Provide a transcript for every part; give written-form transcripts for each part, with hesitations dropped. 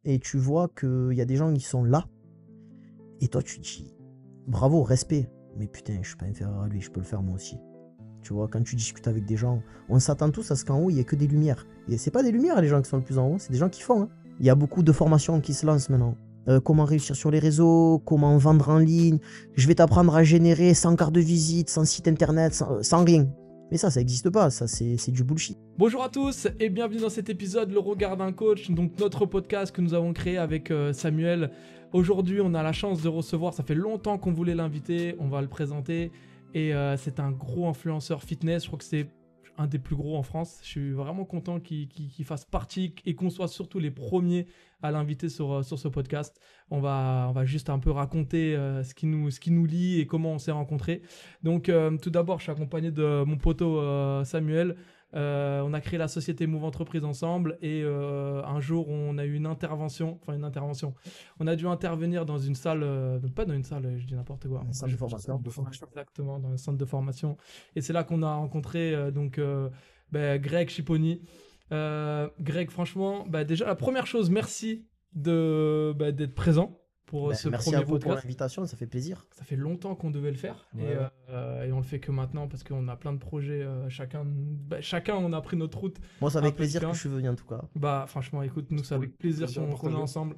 et tu vois qu'il y a des gens qui sont là, et toi tu te dis bravo, respect, mais putain, je suis pas inférieur à lui, je peux le faire moi aussi. Tu vois, quand tu discutes avec des gens, on s'attend tous à ce qu'en haut, il n'y ait que des lumières. Et c'est pas des lumières, les gens qui sont le plus en haut, c'est des gens qui font. Hein. Il y a beaucoup de formations qui se lancent maintenant. Comment réussir sur les réseaux, comment vendre en ligne. Je vais t'apprendre à générer sans carte de visite, sans site internet, sans rien. Mais ça n'existe pas, ça c'est du bullshit. Bonjour à tous et bienvenue dans cet épisode Le Regard d'un coach, donc notre podcast que nous avons créé avec Samuel. Aujourd'hui, on a la chance de recevoir, ça fait longtemps qu'on voulait l'inviter, on va le présenter. Et c'est un gros influenceur fitness, je crois que c'est un des plus gros en France. Je suis vraiment content qu'il fasse partie et qu'on soit surtout les premiers à l'inviter sur ce podcast. On va juste un peu raconter ce qui nous lie et comment on s'est rencontrés. Donc tout d'abord, je suis accompagné de mon poteau Samuel. On a créé la société Move Entreprise ensemble et un jour on a eu une intervention. On a dû intervenir dans une salle, pas dans une salle, je dis n'importe quoi. Un centre de formation. Exactement, dans un centre de formation. Et c'est là qu'on a rencontré Greg Chiponi. Greg, franchement, déjà la première chose, merci d'être présent pour ce Merci premier à vous pour podcast. l'invitation, ça fait plaisir. Ça fait longtemps qu'on devait le faire Ouais. et on le fait que maintenant parce qu'on a plein de projets. Chacun, on a pris notre route. Moi, c'est un avec peu plaisir que différente. je suis venu en tout cas. Bah, franchement, écoute, nous, c'est Cool. avec plaisir Plaisir à qu'on est partager. ensemble.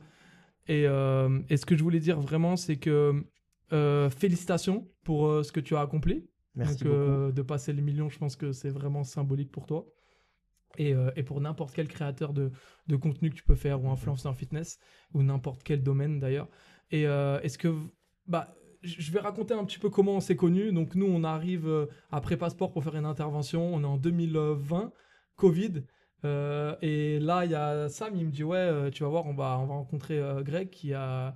Et ce que je voulais dire vraiment, c'est que félicitations pour ce que tu as accompli. Merci Donc, beaucoup. de passer les millions, je pense que c'est vraiment symbolique pour toi. Et pour n'importe quel créateur de contenu que tu peux faire, ou influenceur fitness, ou n'importe quel domaine d'ailleurs. Et est-ce que... je vais raconter un petit peu comment on s'est connus. Donc nous, on arrive après Passeport pour faire une intervention. On est en 2020, Covid. Et là, il y a Sam, il me dit, ouais, tu vas voir, on va rencontrer Greg, qui est un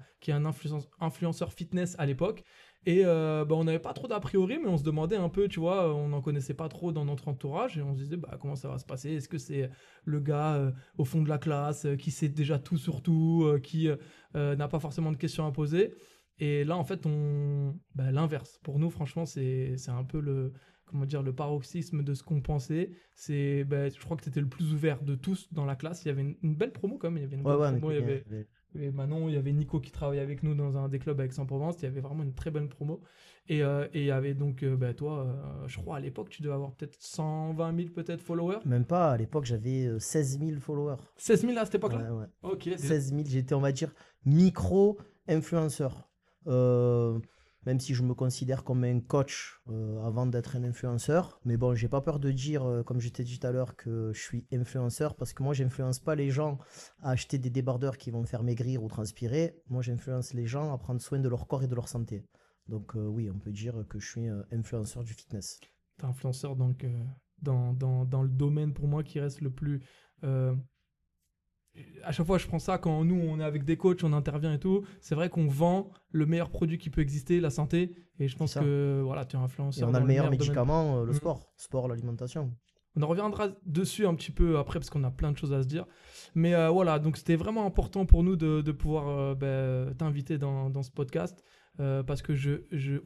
influenceur fitness à l'époque. Et on n'avait pas trop d'a priori, mais on se demandait un peu, tu vois, on n'en connaissait pas trop dans notre entourage. Et on se disait, comment ça va se passer? Est-ce que c'est le gars au fond de la classe qui sait déjà tout sur tout, qui n'a pas forcément de questions à poser? Et là, en fait, l'inverse. Pour nous, franchement, c'est un peu le paroxysme de ce qu'on pensait. Je crois que tu étais le plus ouvert de tous dans la classe. Il y avait une belle promo quand même. Il y avait une Ouais, bonne ouais, promo. Il y avait Manon, il y avait Nico qui travaillait avec nous dans un des clubs à Aix-en-Provence. Il y avait vraiment une très bonne promo. Et il y avait donc, toi, je crois à l'époque, tu devais avoir peut-être 120 000 peut-être followers. Même pas, à l'époque j'avais 16 000 followers. 16 000 à cette époque-là? Ouais, ouais. Ok. 16 000, j'étais, on va dire, micro-influenceur. Même si je me considère comme un coach avant d'être un influenceur. Mais bon, j'ai pas peur de dire, comme je t'ai dit tout à l'heure, que je suis influenceur parce que moi, j'influence pas les gens à acheter des débardeurs qui vont faire maigrir ou transpirer. Moi, j'influence les gens à prendre soin de leur corps et de leur santé. Donc, oui, on peut dire que je suis influenceur du fitness. T'es influenceur donc dans le domaine pour moi qui reste le plus... à chaque fois je prends ça quand nous on est avec des coachs, on intervient et tout, c'est vrai qu'on vend le meilleur produit qui peut exister, la santé, et je pense que voilà, tu es Et influenceur on a dans le meilleur domaine. médicament, le sport, l'alimentation. On en reviendra dessus un petit peu après parce qu'on a plein de choses à se dire. Mais voilà, donc c'était vraiment important pour nous de pouvoir t'inviter dans ce podcast parce que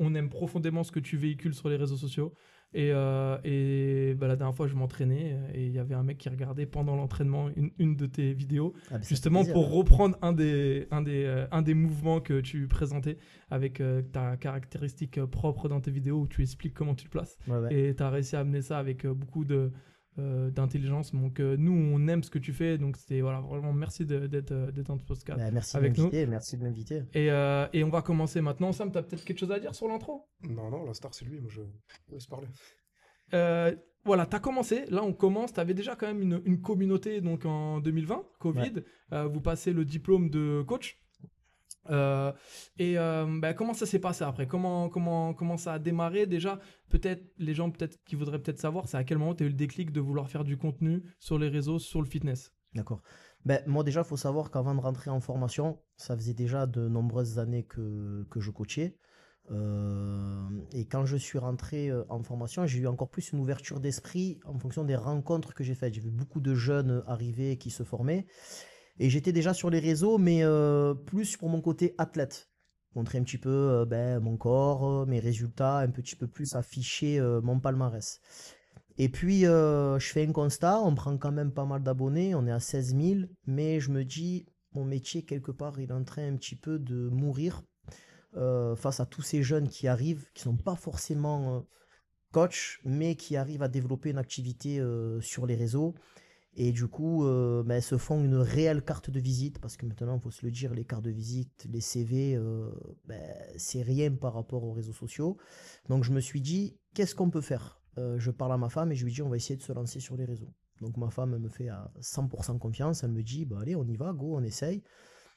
on aime profondément ce que tu véhicules sur les réseaux sociaux. Et la dernière fois, je m'entraînais et il y avait un mec qui regardait pendant l'entraînement une de tes vidéos, justement pour reprendre un des mouvements que tu présentais avec ta caractéristique propre dans tes vidéos où tu expliques comment tu te places. Ouais. Et tu as réussi à amener ça avec beaucoup d'intelligence. Donc nous, on aime ce que tu fais. Donc c'était vraiment merci d'être dans ce podcast avec nous. Merci de m'inviter. Et on va commencer maintenant. Sam, tu as peut-être quelque chose à dire sur l'intro? Non, la star c'est lui, moi je laisse parler. Voilà, tu as commencé, là on commence, tu avais déjà quand même une communauté donc en 2020, Covid, vous passez le diplôme de coach. Comment ça s'est passé après? Comment ça a démarré déjà? Peut-être les gens qui voudraient peut-être savoir, c'est à quel moment tu as eu le déclic de vouloir faire du contenu sur les réseaux, sur le fitness? D'accord. Moi déjà, il faut savoir qu'avant de rentrer en formation, ça faisait déjà de nombreuses années que je coachais. Et quand je suis rentré en formation, j'ai eu encore plus une ouverture d'esprit en fonction des rencontres que j'ai faites. J'ai vu beaucoup de jeunes arriver qui se formaient. Et j'étais déjà sur les réseaux, mais plus pour mon côté athlète. Montrer un petit peu mon corps, mes résultats, un petit peu plus afficher mon palmarès. Et puis, je fais un constat, on prend quand même pas mal d'abonnés, on est à 16 000, mais je me dis, mon métier, quelque part, il est en train un petit peu de mourir face à tous ces jeunes qui arrivent, qui sont pas forcément coach, mais qui arrivent à développer une activité sur les réseaux. Et du coup, ben, se font une réelle carte de visite, parce que maintenant, il faut se le dire, les cartes de visite, les CV, ben, c'est rien par rapport aux réseaux sociaux. Donc je me suis dit, qu'est-ce qu'on peut faire? Je parle à ma femme et je lui dis, on va essayer de se lancer sur les réseaux. Donc ma femme elle me fait à 100% confiance, elle me dit, bah, allez, on y va, go, on essaye.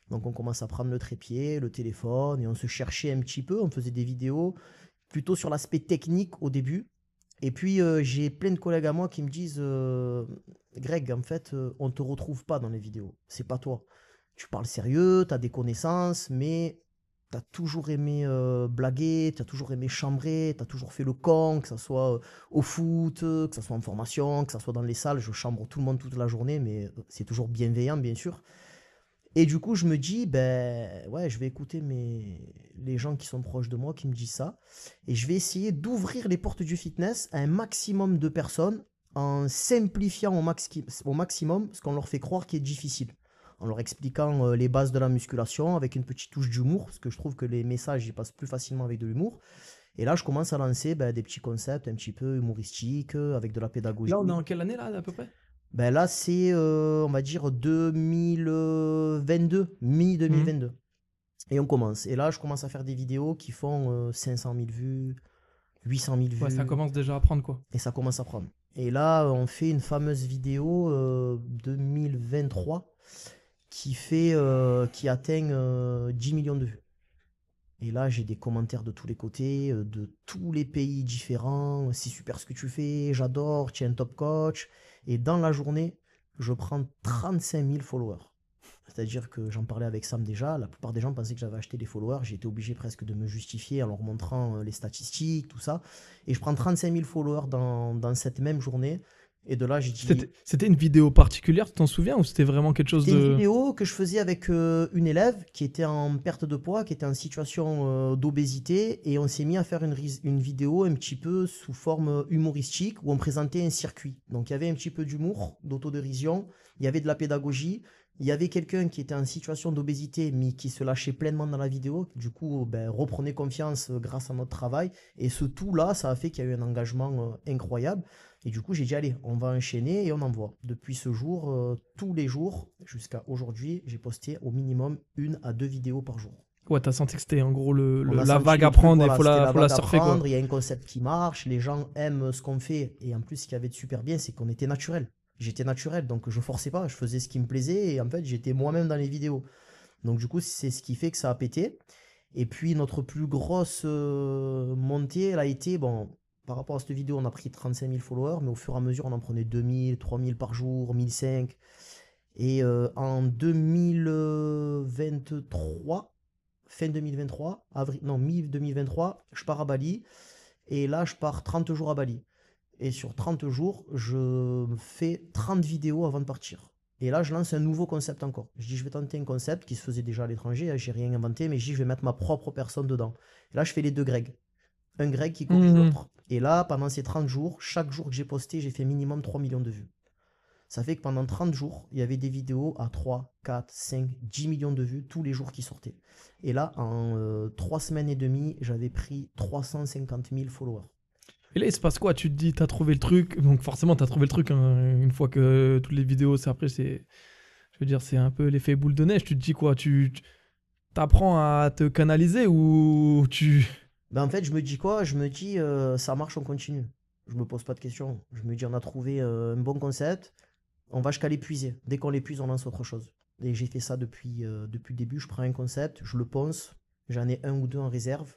Donc on commence à prendre le trépied, le téléphone, et on se cherchait un petit peu, on faisait des vidéos, plutôt sur l'aspect technique au début. Et puis, j'ai plein de collègues à moi qui me disent Greg, en fait, on ne te retrouve pas dans les vidéos. C'est pas toi. Tu parles sérieux, tu as des connaissances, mais tu as toujours aimé blaguer, tu as toujours aimé chambrer, tu as toujours fait le con, que ce soit au foot, que ce soit en formation, que ce soit dans les salles. Je chambre tout le monde toute la journée, mais c'est toujours bienveillant, bien sûr. Et du coup, je me dis, ben ouais, je vais écouter les gens qui sont proches de moi qui me disent ça. Et je vais essayer d'ouvrir les portes du fitness à un maximum de personnes en simplifiant au maximum ce qu'on leur fait croire qui est difficile. En leur expliquant les bases de la musculation avec une petite touche d'humour, parce que je trouve que les messages ils passent plus facilement avec de l'humour. Et là, je commence à lancer ben, des petits concepts un petit peu humoristiques, avec de la pédagogie. Là, on est en quelle année, là, à peu près? Ben là, c'est, on va dire, 2022, Mhm. mi-2022. Et on commence. Et là, je commence à faire des vidéos qui font 500 000 vues, 800 000 Ouais, ça vues. commence déjà à prendre, quoi. Et ça commence à prendre. Et là, on fait une fameuse vidéo 2023 qui atteint 10 millions de vues. Et là, j'ai des commentaires de tous les côtés, de tous les pays différents. C'est super ce que tu fais, j'adore, tu es un top coach. Et dans la journée, je prends 35 000 followers. C'est-à-dire que j'en parlais avec Sam déjà, la plupart des gens pensaient que j'avais acheté des followers. J'ai été obligé presque de me justifier en leur montrant les statistiques, tout ça. Et je prends 35 000 followers dans cette même journée. Et de là, j'ai dit, C'était une vidéo particulière, tu t'en souviens, ou c'était vraiment quelque chose c'était une de... vidéo que je faisais avec une élève qui était en perte de poids, qui était en situation d'obésité, et on s'est mis à faire une vidéo un petit peu sous forme humoristique où on présentait un circuit. Donc il y avait un petit peu d'humour, d'autodérision, il y avait de la pédagogie, il y avait quelqu'un qui était en situation d'obésité mais qui se lâchait pleinement dans la vidéo, du coup ben, reprenait confiance grâce à notre travail, et ce tout-là, ça a fait qu'il y a eu un engagement incroyable. Et du coup, j'ai dit, allez, on va enchaîner et on envoie. Depuis ce jour, tous les jours, jusqu'à aujourd'hui, j'ai posté au minimum 1 à 2 vidéos par jour. Ouais, t'as senti que c'était en gros On a la senti vague le à truc, prendre et voilà, faut c'était la faut la vague à surfer, quoi. prendre, il y a un concept qui marche, les gens aiment ce qu'on fait. Et en plus, ce qu'il y avait de super bien, c'est qu'on était naturel. J'étais naturel, donc je forçais pas, je faisais ce qui me plaisait et en fait, j'étais moi-même dans les vidéos. Donc du coup, c'est ce qui fait que ça a pété. Et puis notre plus grosse montée, elle a été, bon, par rapport à cette vidéo, on a pris 35 000 followers, mais au fur et à mesure, on en prenait 2000, 3000 par jour, 1005. Et en 2023, fin 2023, avril, non, mi-2023, je pars à Bali. Et là, je pars 30 jours à Bali. Et sur 30 jours, je fais 30 vidéos avant de partir. Et là, je lance un nouveau concept encore. Je dis, je vais tenter un concept qui se faisait déjà à l'étranger, hein, j'ai rien inventé, mais je dis, je vais mettre ma propre personne dedans. Et là, je fais les deux Greg. Un Greg qui corrige Mhm. l'autre. Et là, pendant ces 30 jours, chaque jour que j'ai posté, j'ai fait minimum 3 millions de vues. Ça fait que pendant 30 jours, il y avait des vidéos à 3, 4, 5, 10 millions de vues tous les jours qui sortaient. Et là, en 3 semaines et demie, j'avais pris 350 000 followers. Et là, il se passe quoi? Tu te dis, t'as trouvé le truc. Donc forcément, t'as trouvé le truc, hein, une fois que toutes les vidéos, c'est après, c'est... Je veux dire, c'est un peu l'effet boule de neige. Tu te dis quoi? Tu t'apprends à te canaliser ou tu... Ben en fait, je me dis quoi? Je me dis, ça marche, on continue. Je me pose pas de questions. Je me dis, on a trouvé un bon concept, on va jusqu'à l'épuiser. Dès qu'on l'épuise, on lance autre chose. Et j'ai fait ça depuis le début. Je prends un concept, je le ponce, j'en ai un ou deux en réserve.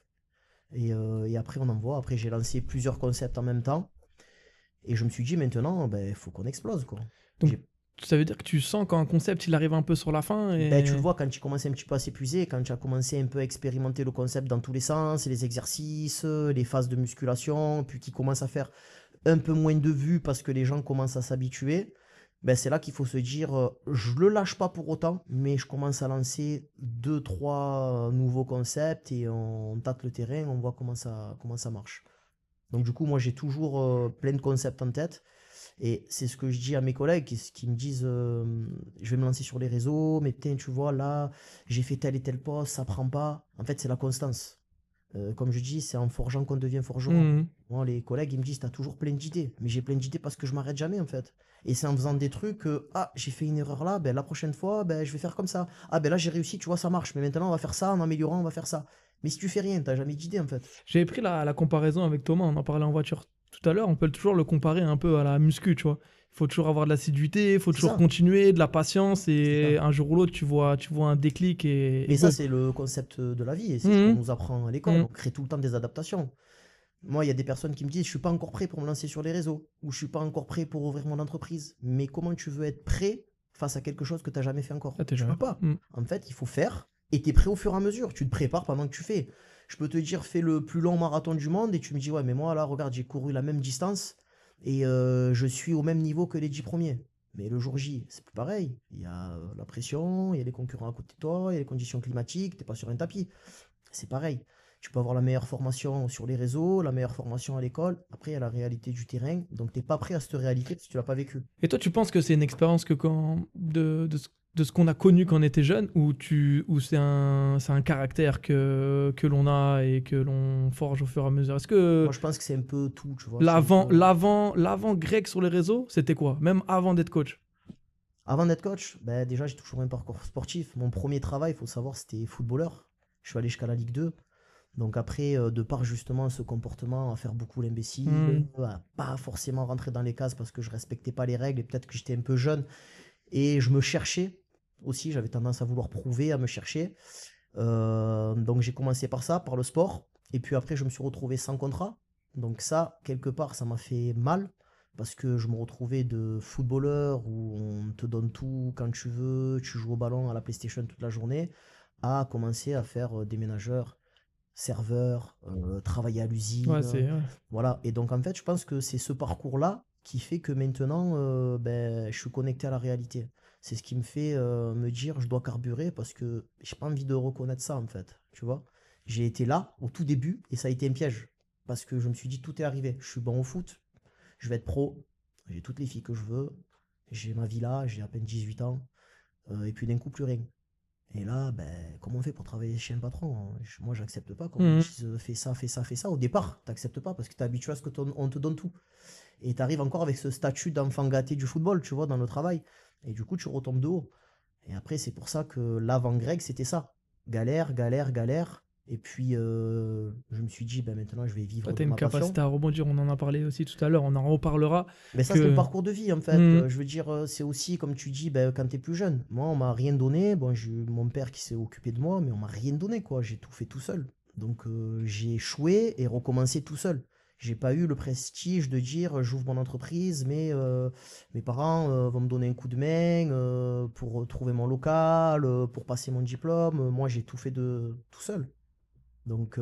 Et après, on envoie. Après, j'ai lancé plusieurs concepts en même temps. Et je me suis dit, maintenant, ben, faut qu'on explose, quoi. Donc, J'ai- ça veut dire que tu sens quand un concept, il arrive un peu sur la fin Ben, tu et... le vois quand tu commences un petit peu à s'épuiser, quand tu as commencé un peu à expérimenter le concept dans tous les sens, les exercices, les phases de musculation, puis qui commence à faire un peu moins de vues parce que les gens commencent à s'habituer, ben c'est là qu'il faut se dire, je le lâche pas pour autant, mais je commence à lancer deux, trois nouveaux concepts et on tâte le terrain, on voit comment ça marche. Donc du coup, moi j'ai toujours plein de concepts en tête. Et c'est ce que je dis à mes collègues qui me disent je vais me lancer sur les réseaux, mais putain, tu vois, là, j'ai fait tel et tel poste, ça prend pas. En fait, c'est la constance. Comme je dis, c'est en forgeant qu'on devient forgeron. Mhm. Moi, les collègues, ils me disent, t'as toujours plein d'idées. Mais j'ai plein d'idées parce que je m'arrête jamais, en fait. Et c'est en faisant des trucs que, ah, j'ai fait une erreur là, ben, la prochaine fois, ben, je vais faire comme ça. Ah, ben là, j'ai réussi, tu vois, ça marche. Mais maintenant, on va faire ça, en améliorant, on va faire ça. Mais si tu fais rien, t'as jamais d'idée, en fait. J'avais pris la comparaison avec Thomas, on en parlait en voiture tout à l'heure, on peut toujours le comparer un peu à la muscu, tu vois. Il faut toujours avoir de l'assiduité, il faut C'est toujours ça. continuer, de la patience, C'est et ça. un jour ou l'autre, tu vois un déclic et Mais ça, go. c'est le concept de la vie. Et c'est ce qu'on Mhm. nous apprend à l'école. Mhm. On crée tout le temps des adaptations. Moi, il y a des personnes qui me disent, je suis pas encore prêt pour me lancer sur les réseaux, ou je suis pas encore prêt pour ouvrir mon entreprise. Mais comment tu veux être prêt face à quelque chose que tu n'as jamais fait encore? Ah, t'es Tu jamais peux fait. pas. Mhm. En fait, il faut faire, et tu es prêt au fur et à mesure. Tu te prépares pendant que tu fais. Je peux te dire, fais le plus long marathon du monde, et tu me dis, ouais, mais moi, là, regarde, j'ai couru la même distance, et je suis au même niveau que les 10 premiers. Mais le jour J, c'est plus pareil. Il y a la pression, il y a les concurrents à côté de toi, il y a les conditions climatiques, t'es pas sur un tapis. C'est pareil. Tu peux avoir la meilleure formation sur les réseaux, la meilleure formation à l'école. Après, il y a la réalité du terrain. Donc, tu n'es pas prêt à cette réalité parce que tu l'as pas vécu. Et toi, tu penses que c'est une expérience que de ce qu'on a connu quand on était jeune, ou c'est un caractère que l'on a et que l'on forge au fur et à mesure? Est-ce que Moi, je pense que c'est un peu tout, tu vois. C'est un peu... l'avant grec sur les réseaux, c'était quoi? Même avant d'être coach? Avant d'être coach, ben, déjà, j'ai toujours un parcours sportif. Mon premier travail, il faut savoir, c'était footballeur. Je suis allé jusqu'à la Ligue 2. Donc après, de par justement ce comportement, à faire beaucoup l'imbécile, Hmm. à pas forcément rentrer dans les cases parce que je respectais pas les règles et peut-être que j'étais un peu jeune et je me cherchais aussi, j'avais tendance à vouloir prouver, à me chercher. Donc j'ai commencé par ça, par le sport. Et puis après, je me suis retrouvé sans contrat. Donc ça, quelque part, ça m'a fait mal. Parce que je me retrouvais de footballeur où on te donne tout quand tu veux, tu joues au ballon à la PlayStation toute la journée, à commencer à faire déménageur, serveur, travailler à Ouais, l'usine. c'est ouais. Voilà. Et donc en fait, je pense que c'est ce parcours-là qui fait que maintenant, ben, je suis connecté à la réalité. C'est ce qui me fait me dire je dois carburer parce que j'ai pas envie de reconnaître ça en fait. Tu vois, j'ai été là au tout début et ça a été un piège parce que je me suis dit tout est arrivé. Je suis bon au foot, je vais être pro, j'ai toutes les filles que je veux, j'ai ma villa, j'ai à peine 18 ans et puis d'un coup plus rien. Et là, ben, comment on fait pour travailler chez un patron, hein? Moi, j'accepte pas qu'on me Mhm. dise fais ça, fais ça, fais ça. Au départ, t'acceptes pas parce que t'es habitué à ce on te donne tout. Et t'arrives encore avec ce statut d'enfant gâté du football, tu vois, dans le travail. Et du coup, tu retombes de haut. Et après, c'est pour ça que l'avant-grec, c'était ça. Galère, galère, galère. Et puis, je me suis dit, ben, maintenant, je vais Toi, vivre tu de as une ma passion. capacité à rebondir, on en a parlé aussi tout à l'heure, on en reparlera. Mais ça, c'est le Que... parcours de vie, en fait. Mhm. Je veux dire, c'est aussi, comme tu dis, ben, quand tu es plus jeune. Moi, on m'a rien donné. Bon, j'ai eu mon père qui s'est occupé de moi, mais on m'a rien donné, quoi. J'ai tout fait tout seul. Donc, j'ai échoué et recommencé tout seul. J'ai pas eu le prestige de dire, j'ouvre mon entreprise, mais mes parents vont me donner un coup de main pour trouver mon local, pour passer mon diplôme. Moi, j'ai tout fait tout seul. Donc,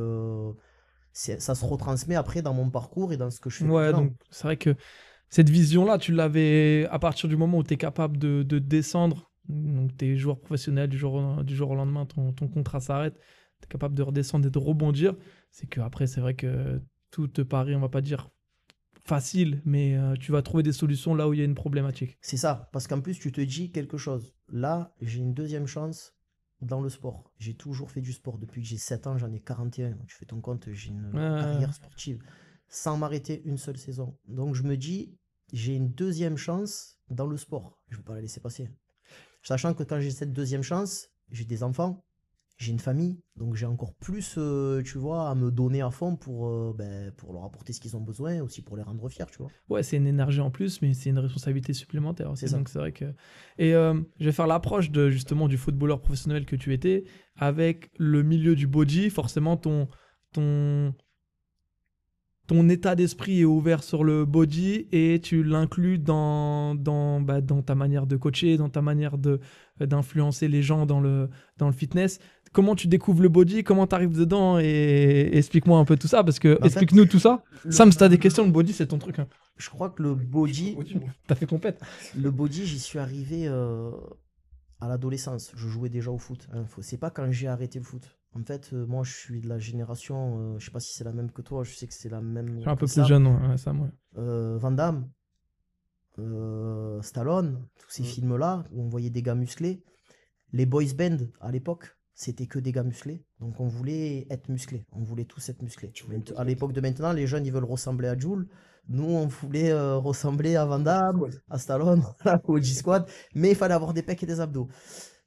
ça se retransmet après dans mon parcours et dans ce que je fais Ouais, maintenant. donc c'est vrai que cette vision-là, tu l'avais à partir du moment où tu es capable de descendre, donc tu es joueur professionnel, du jour au lendemain, ton contrat s'arrête, tu es capable de redescendre et de rebondir. C'est qu'après, c'est vrai que tout te paraît, on va pas dire facile, mais tu vas trouver des solutions là où il y a une problématique. C'est ça, parce qu'en plus, tu te dis quelque chose. Là, j'ai une deuxième chance dans le sport. J'ai toujours fait du sport. Depuis que j'ai 7 ans, j'en ai 41. Tu fais ton compte, j'ai une Euh, carrière sportive sans m'arrêter une seule saison. Donc, je me dis, j'ai une deuxième chance dans le sport. Je ne vais pas la laisser passer. Sachant que quand j'ai cette deuxième chance, j'ai des enfants, j'ai une famille, donc j'ai encore plus, tu vois, à me donner à fond ben, pour leur apporter ce qu'ils ont besoin, aussi pour les rendre fiers, tu vois. ouais, c'est une énergie en plus, mais c'est une responsabilité supplémentaire C'est aussi. ça. Donc c'est vrai que. Et je vais faire l'approche de justement du footballeur professionnel que tu étais avec le milieu du body. Forcément, ton, ton état d'esprit est ouvert sur le body et tu l'inclus dans ta manière de coacher, dans ta manière d'influencer les gens dans le fitness. Comment tu découvres le body, comment tu arrives dedans et explique-moi un peu tout ça parce que Mais en fait, explique-nous tout ça. le, Sam, si t'as des questions, le body c'est ton truc, hein. je crois que le body, Body, moi. T'as fait compète. j'y suis arrivé à l'adolescence. Je jouais déjà au foot, hein. C'est pas quand j'ai arrêté le foot. En fait, moi, je suis de la génération, je sais pas si c'est la même que toi, je sais que c'est la Je suis même un que peu plus Sam. jeune, ouais, Sam, ouais. Van Damme, Stallone, tous ces films-là, où on voyait des gars musclés. Les boys band, à l'époque, c'était que des gars musclés. Donc on voulait être musclés. On voulait tous être musclés. Tu voulais boys À band. l'époque de maintenant, les jeunes, ils veulent ressembler à Jules. Nous, on voulait ressembler à Van Damme, Squad. à Stallone, au G-Squad. Mais il fallait avoir des pecs et des abdos.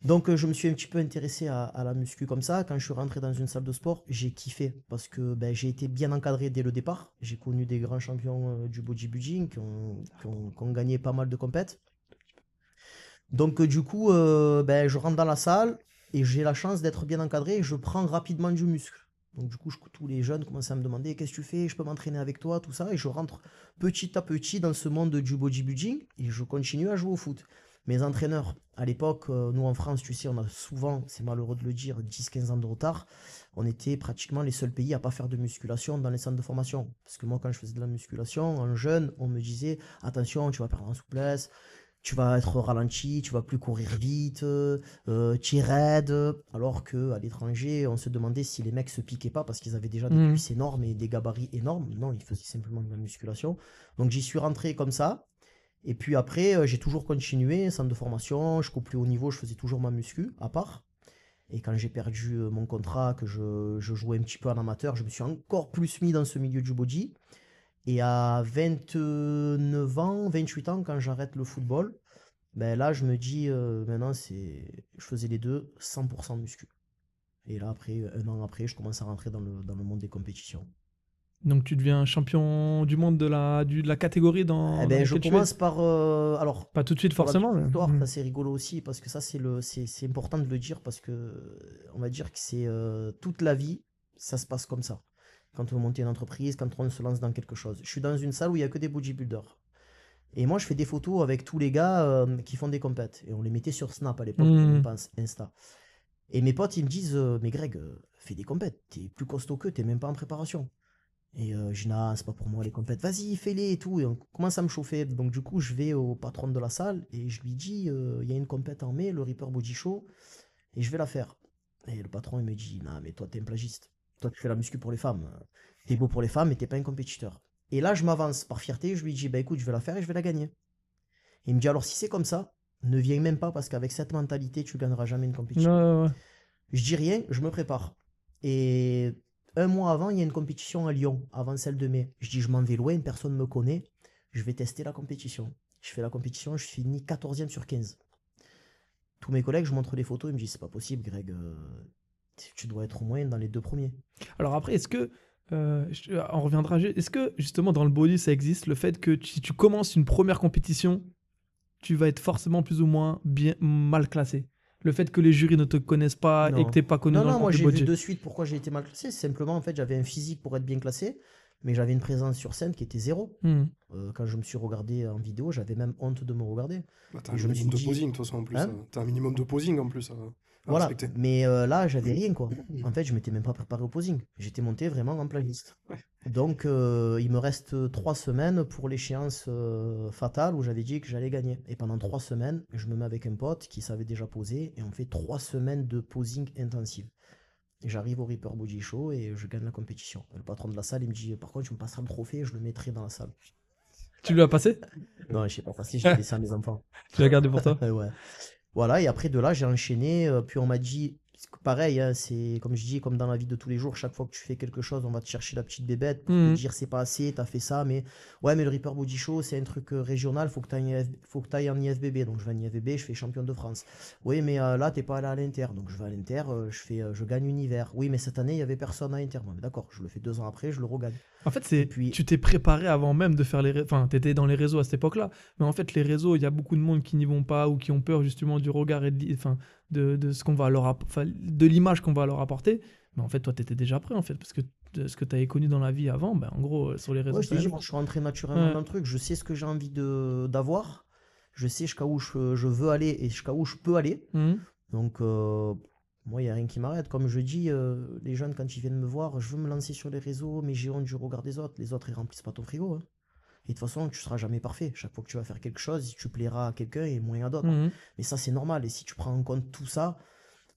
Donc je me suis un petit peu intéressé à la muscu comme ça. Quand je suis rentré dans une salle de sport, j'ai kiffé parce que j'ai été bien encadré dès le départ. J'ai connu des grands champions du bodybuilding qui ont gagné pas mal de compètes. Donc du coup, je rentre dans la salle et j'ai la chance d'être bien encadré et je prends rapidement du muscle. Donc du coup, tous les jeunes commencent à me demander qu'est-ce que tu fais, je peux m'entraîner avec toi, tout ça. Et je rentre petit à petit dans ce monde du bodybuilding et je continue à jouer au foot. Mes entraîneurs, à l'époque, nous en France, tu sais, on a souvent, c'est malheureux de le dire, 10-15 ans de retard. On était pratiquement les seuls pays à pas faire de musculation dans les centres de formation. Parce que moi, quand je faisais de la musculation, en jeune, on me disait, attention, tu vas perdre en souplesse, tu vas être ralenti, tu vas plus courir vite, tu es raide. Alors qu'à l'étranger, on se demandait si les mecs se piquaient pas parce qu'ils avaient déjà des cuisses énormes et des gabarits énormes. Non, ils faisaient simplement de la musculation. Donc j'y suis rentré comme ça. Et puis après, j'ai toujours continué, centre de formation, jusqu'au plus haut niveau, je faisais toujours ma muscu, à part. Et quand j'ai perdu mon contrat, que je jouais un petit peu en amateur, je me suis encore plus mis dans ce milieu du body. Et à 29 ans, 28 ans, quand j'arrête le football, là, je me dis, maintenant, je faisais les deux, 100% muscu. Et là, après, un an après, je commence à rentrer dans le monde des compétitions. Donc tu deviens champion du monde de la catégorie dans Je laquelle tu es. commence par... alors, Pas tout de suite pour la forcément. petite Mais... histoire, ça c'est rigolo aussi, parce que ça c'est important de le dire, parce que on va dire que c'est toute la vie, ça se passe comme ça. Quand on monte une entreprise, quand on se lance dans quelque chose. Je suis dans une salle où il n'y a que des bodybuilders. Et moi, je fais des photos avec tous les gars qui font des compètes. Et on les mettait sur Snap à l'époque, on pense Insta. Et mes potes, ils me disent, mais Greg, fais des compètes, t'es plus costaud qu'eux, t'es même pas en préparation. Et je dis, non, c'est pas pour moi les compètes, vas-y, fais-les et tout. Et on commence à me chauffer. Donc du coup, je vais au patron de la salle et je lui dis, il y a une compète en mai, le Reaper Body Show, et je vais la faire. Et le patron, il me dit, non, mais toi, t'es un plagiste. Toi, tu fais la muscu pour les femmes. T'es beau pour les femmes, mais t'es pas un compétiteur. Et là, je m'avance par fierté, je lui dis, écoute, je vais la faire et je vais la gagner. Et il me dit, alors si c'est comme ça, ne viens même pas parce qu'avec cette mentalité, tu gagneras jamais une compétition. Ouais. Je dis rien, je me prépare. Et un mois avant, il y a une compétition à Lyon, avant celle de mai. Je dis, je m'en vais loin, personne ne me connaît. Je vais tester la compétition. Je fais la compétition, je finis 14e sur 15. Tous mes collègues, je montre les photos, ils me disent, c'est pas possible, Greg. Tu dois être au moins dans les 2 premiers. Alors après, est-ce que, on reviendra, est-ce que justement dans le body, ça existe le fait que si tu commences une première compétition, tu vas être forcément plus ou moins mal classé? Le fait que les jurys ne te connaissent pas et que tu n'es pas connu dans le moi monde du j'ai body. vu de suite pourquoi j'ai été mal classé. Simplement, en fait, j'avais un physique pour être bien classé, mais j'avais une présence sur scène qui était zéro. Quand je me suis regardé en vidéo, j'avais même honte de me regarder. T'as un je me minimum de suis dit, posing, de toute façon, en plus. hein T'as un minimum de posing, en plus, à voilà, respecter. mais là, j'avais rien, quoi. En fait, je m'étais même pas préparé au posing. J'étais monté vraiment en plagiste. Ouais. Donc, il me reste 3 semaines pour l'échéance fatale où j'avais dit que j'allais gagner. Et pendant 3 semaines, je me mets avec un pote qui savait déjà poser et on fait 3 semaines de posing intensive. Et j'arrive au Reaper Body Show et je gagne la compétition. Le patron de la salle, il me dit, par contre, tu me passeras le trophée et je le mettrai dans la salle. Tu lui as passé? Non, je sais pas passé, je l'ai laissé à mes enfants. Tu l'as gardé pour toi? Ouais. Voilà, et après de là, j'ai enchaîné. Puis on m'a dit, pareil, hein, c'est comme je dis, comme dans la vie de tous les jours, chaque fois que tu fais quelque chose, on va te chercher la petite bébête pour te dire c'est pas assez, t'as fait ça, mais ouais, mais le Reaper Body Show, c'est un truc régional, faut que tu ailles en IFBB. Donc je vais en IFBB, je fais champion de France. Oui, mais là, t'es pas allé à l'Inter. Donc je vais à l'Inter, je gagne univers. Oui, mais cette année, il y avait personne à Inter. Bon, d'accord, je le fais 2 ans après, je le regagne. En fait, puis... tu t'es préparé avant même de faire enfin, tu étais dans les réseaux à cette époque-là, mais en fait, les réseaux, il y a beaucoup de monde qui n'y vont pas ou qui ont peur justement du regard et de ce qu'on va de l'image qu'on va leur apporter. Mais en fait, toi, tu étais déjà prêt, en fait, parce que ce que tu avais connu dans la vie avant, en gros, sur les réseaux. Ouais, je t'ai dit, moi, je suis rentré naturellement dans le truc. Je sais ce que j'ai envie d'avoir. Je sais jusqu'à où je veux aller et jusqu'à où je peux aller. Donc, moi, il n'y a rien qui m'arrête. Comme je dis, les jeunes, quand ils viennent me voir, je veux me lancer sur les réseaux, mais j'ai honte du regard des autres. Les autres, ils remplissent pas ton frigo. Hein. Et de toute façon, tu seras jamais parfait. Chaque fois que tu vas faire quelque chose, tu plairas à quelqu'un et moins à d'autres. Mais ça, c'est normal. Et si tu prends en compte tout ça,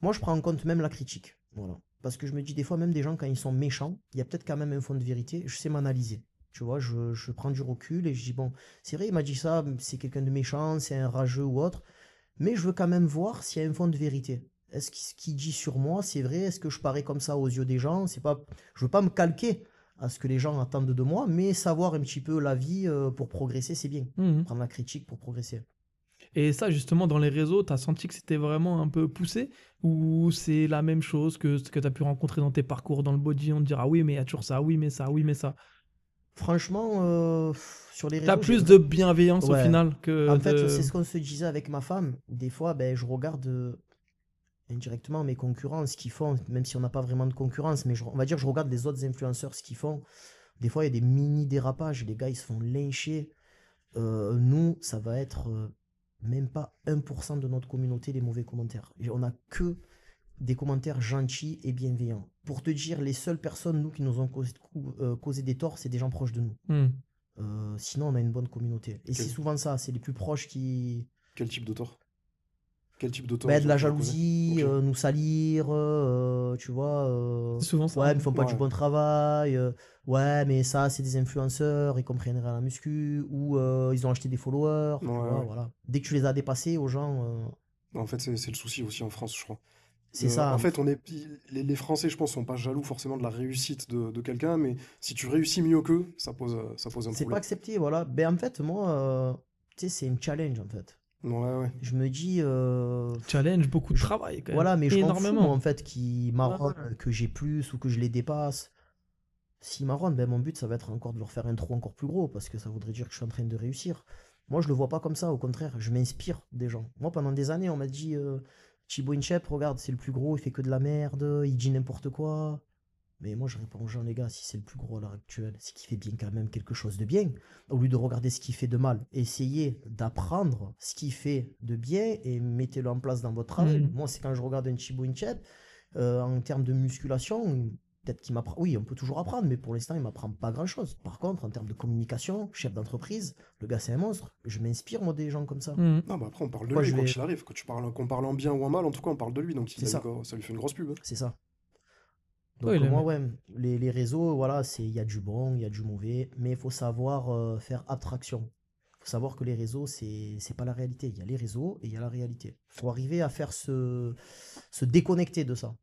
moi, je prends en compte même la critique. Voilà. Parce que je me dis, des fois, même des gens, quand ils sont méchants, il y a peut-être quand même un fond de vérité. Je sais m'analyser. Tu vois, je prends du recul et je dis, bon, c'est vrai, il m'a dit ça, c'est quelqu'un de méchant, c'est un rageux ou autre, mais je veux quand même voir s'il y a un fond de vérité. Est-ce que ce qu'il dit sur moi, c'est vrai? Est-ce que je parais comme ça aux yeux des gens? C'est pas, je veux pas me calquer à ce que les gens attendent de moi, mais savoir un petit peu la vie pour progresser, c'est bien. Mhm. Prendre la critique pour progresser. Et ça, justement, dans les réseaux, tu as senti que c'était vraiment un peu poussé ou c'est la même chose que ce que tu as pu rencontrer dans tes parcours dans le body? On te dira, ah oui, mais il y a toujours ça, oui, mais ça, oui, mais ça. Franchement, sur les Tu as réseaux, plus de bienveillance au ouais. final que En fait, de. c'est ce qu'on se disait avec ma femme. Des fois, ben, je regarde indirectement mes concurrents, ce qu'ils font, même si on n'a pas vraiment de concurrence, mais on va dire que je regarde les autres influenceurs, ce qu'ils font. Des fois, il y a des mini dérapages, les gars, ils se font lyncher. Nous, ça va être même pas 1% de notre communauté les mauvais commentaires. Et on n'a que des commentaires gentils et bienveillants. Pour te dire, les seules personnes, nous, qui nous ont causé des torts, c'est des gens proches de nous. Hmm. Sinon, on a une bonne communauté. Et c'est Quel, souvent ça, c'est les plus proches qui... quel type de tort? Quel type de tort Ben, ils de ont la pu vous causer? jalousie, Ok. nous salir, tu vois. C'est souvent ça, Ouais, ils hein. ne font pas du Ouais. bon travail. Ouais, mais ça, c'est des influenceurs, ils comprennent rien à la muscu. Ou ils ont acheté des followers, Ouais, tu vois, ouais. voilà. Dès que tu les as dépassés aux gens, En fait, c'est le souci aussi en France, je crois. c'est ça. En fait, les Français, je pense, sont pas jaloux forcément de la réussite de quelqu'un, mais si tu réussis mieux qu'eux, ça pose un C'est pas problème. accepté, voilà. Ben, en fait, moi, tu sais, c'est une challenge, en fait. Ouais, ouais. Je me dis, Challenge, beaucoup de je- travail quand même. voilà, mais je m'en fous, moi, Énormément. en fait, qu'ils marronnent, que j'ai plus ou que je les dépasse. S'ils marronnent, ben, mon but, ça va être encore de leur faire un trou encore plus gros, parce que ça voudrait dire que je suis en train de réussir. Moi, je le vois pas comme ça, au contraire, je m'inspire des gens. Moi, pendant des années, on m'a dit, Thibaut Inchep, regarde, c'est le plus gros, il fait que de la merde, il dit n'importe quoi. Mais moi, je réponds aux gens, les gars, si c'est le plus gros à l'heure actuelle, c'est qu'il fait bien quand même quelque chose de bien. Au lieu de regarder ce qu'il fait de mal, essayez d'apprendre ce qu'il fait de bien et mettez-le en place dans votre travail. Hmm. Moi, c'est quand je regarde un Thibaut Inchep, en termes de musculation, peut-être qu'il m'apprend. Oui, on peut toujours apprendre, mais pour l'instant, il m'apprend pas grand-chose. Par contre, en termes de communication, chef d'entreprise, le gars, c'est un monstre. Je m'inspire, moi, des gens comme ça. Hmm. Non, bah après, on parle de Pourquoi lui, je quoi vais. qu'il arrive. Qu'on parle en bien ou en mal, en tout cas, on parle de lui, donc C'est ça, ça lui fait une grosse pub, hein. c'est ça. Ouais, Donc moi, ouais, les réseaux, voilà, il y a du bon, il y a du mauvais, mais il faut savoir faire abstraction. Il faut savoir que les réseaux, c'est pas la réalité. Il y a les réseaux et il y a la réalité. Il faut arriver à faire se déconnecter de ça.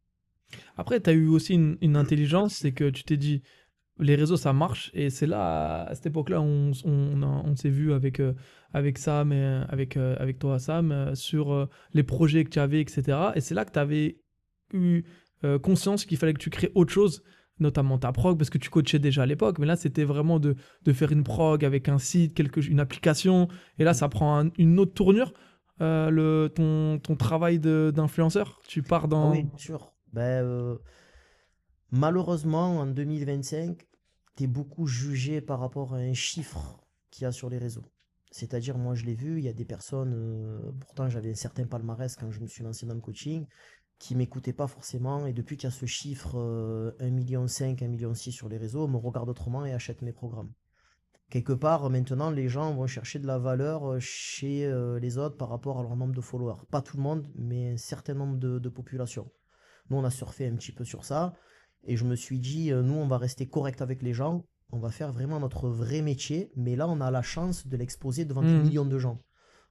Après, tu as eu aussi une intelligence, c'est que tu t'es dit, les réseaux, ça marche. Et c'est là, à cette époque-là, on s'est vu avec Sam, et avec toi, Sam, sur les projets que tu avais, etc. Et c'est là que tu avais eu conscience qu'il fallait que tu crées autre chose, notamment ta prog, parce que tu coachais déjà à l'époque. Mais là, c'était vraiment de faire une prog avec un site, une application. Et là, ça prend une autre tournure. Ton travail d'influenceur, tu pars Ah oui, dans. bien sûr. Ben, malheureusement, en 2025, tu es beaucoup jugé par rapport à un chiffre qu'il y a sur les réseaux. C'est-à-dire, moi, je l'ai vu, il y a des personnes, pourtant j'avais un certain palmarès quand je me suis lancé dans le coaching, qui m'écoutaient pas forcément. Et depuis qu'il y a ce chiffre 1,5 million, 1,6 million sur les réseaux, me regardent autrement et achètent mes programmes. Quelque part, maintenant, les gens vont chercher de la valeur chez les autres par rapport à leur nombre de followers. Pas tout le monde, mais un certain nombre de populations. Nous, on a surfé un petit peu sur ça. Et je me suis dit, nous, on va rester correct avec les gens. On va faire vraiment notre vrai métier. Mais là, on a la chance de l'exposer devant des Mhm. millions de gens.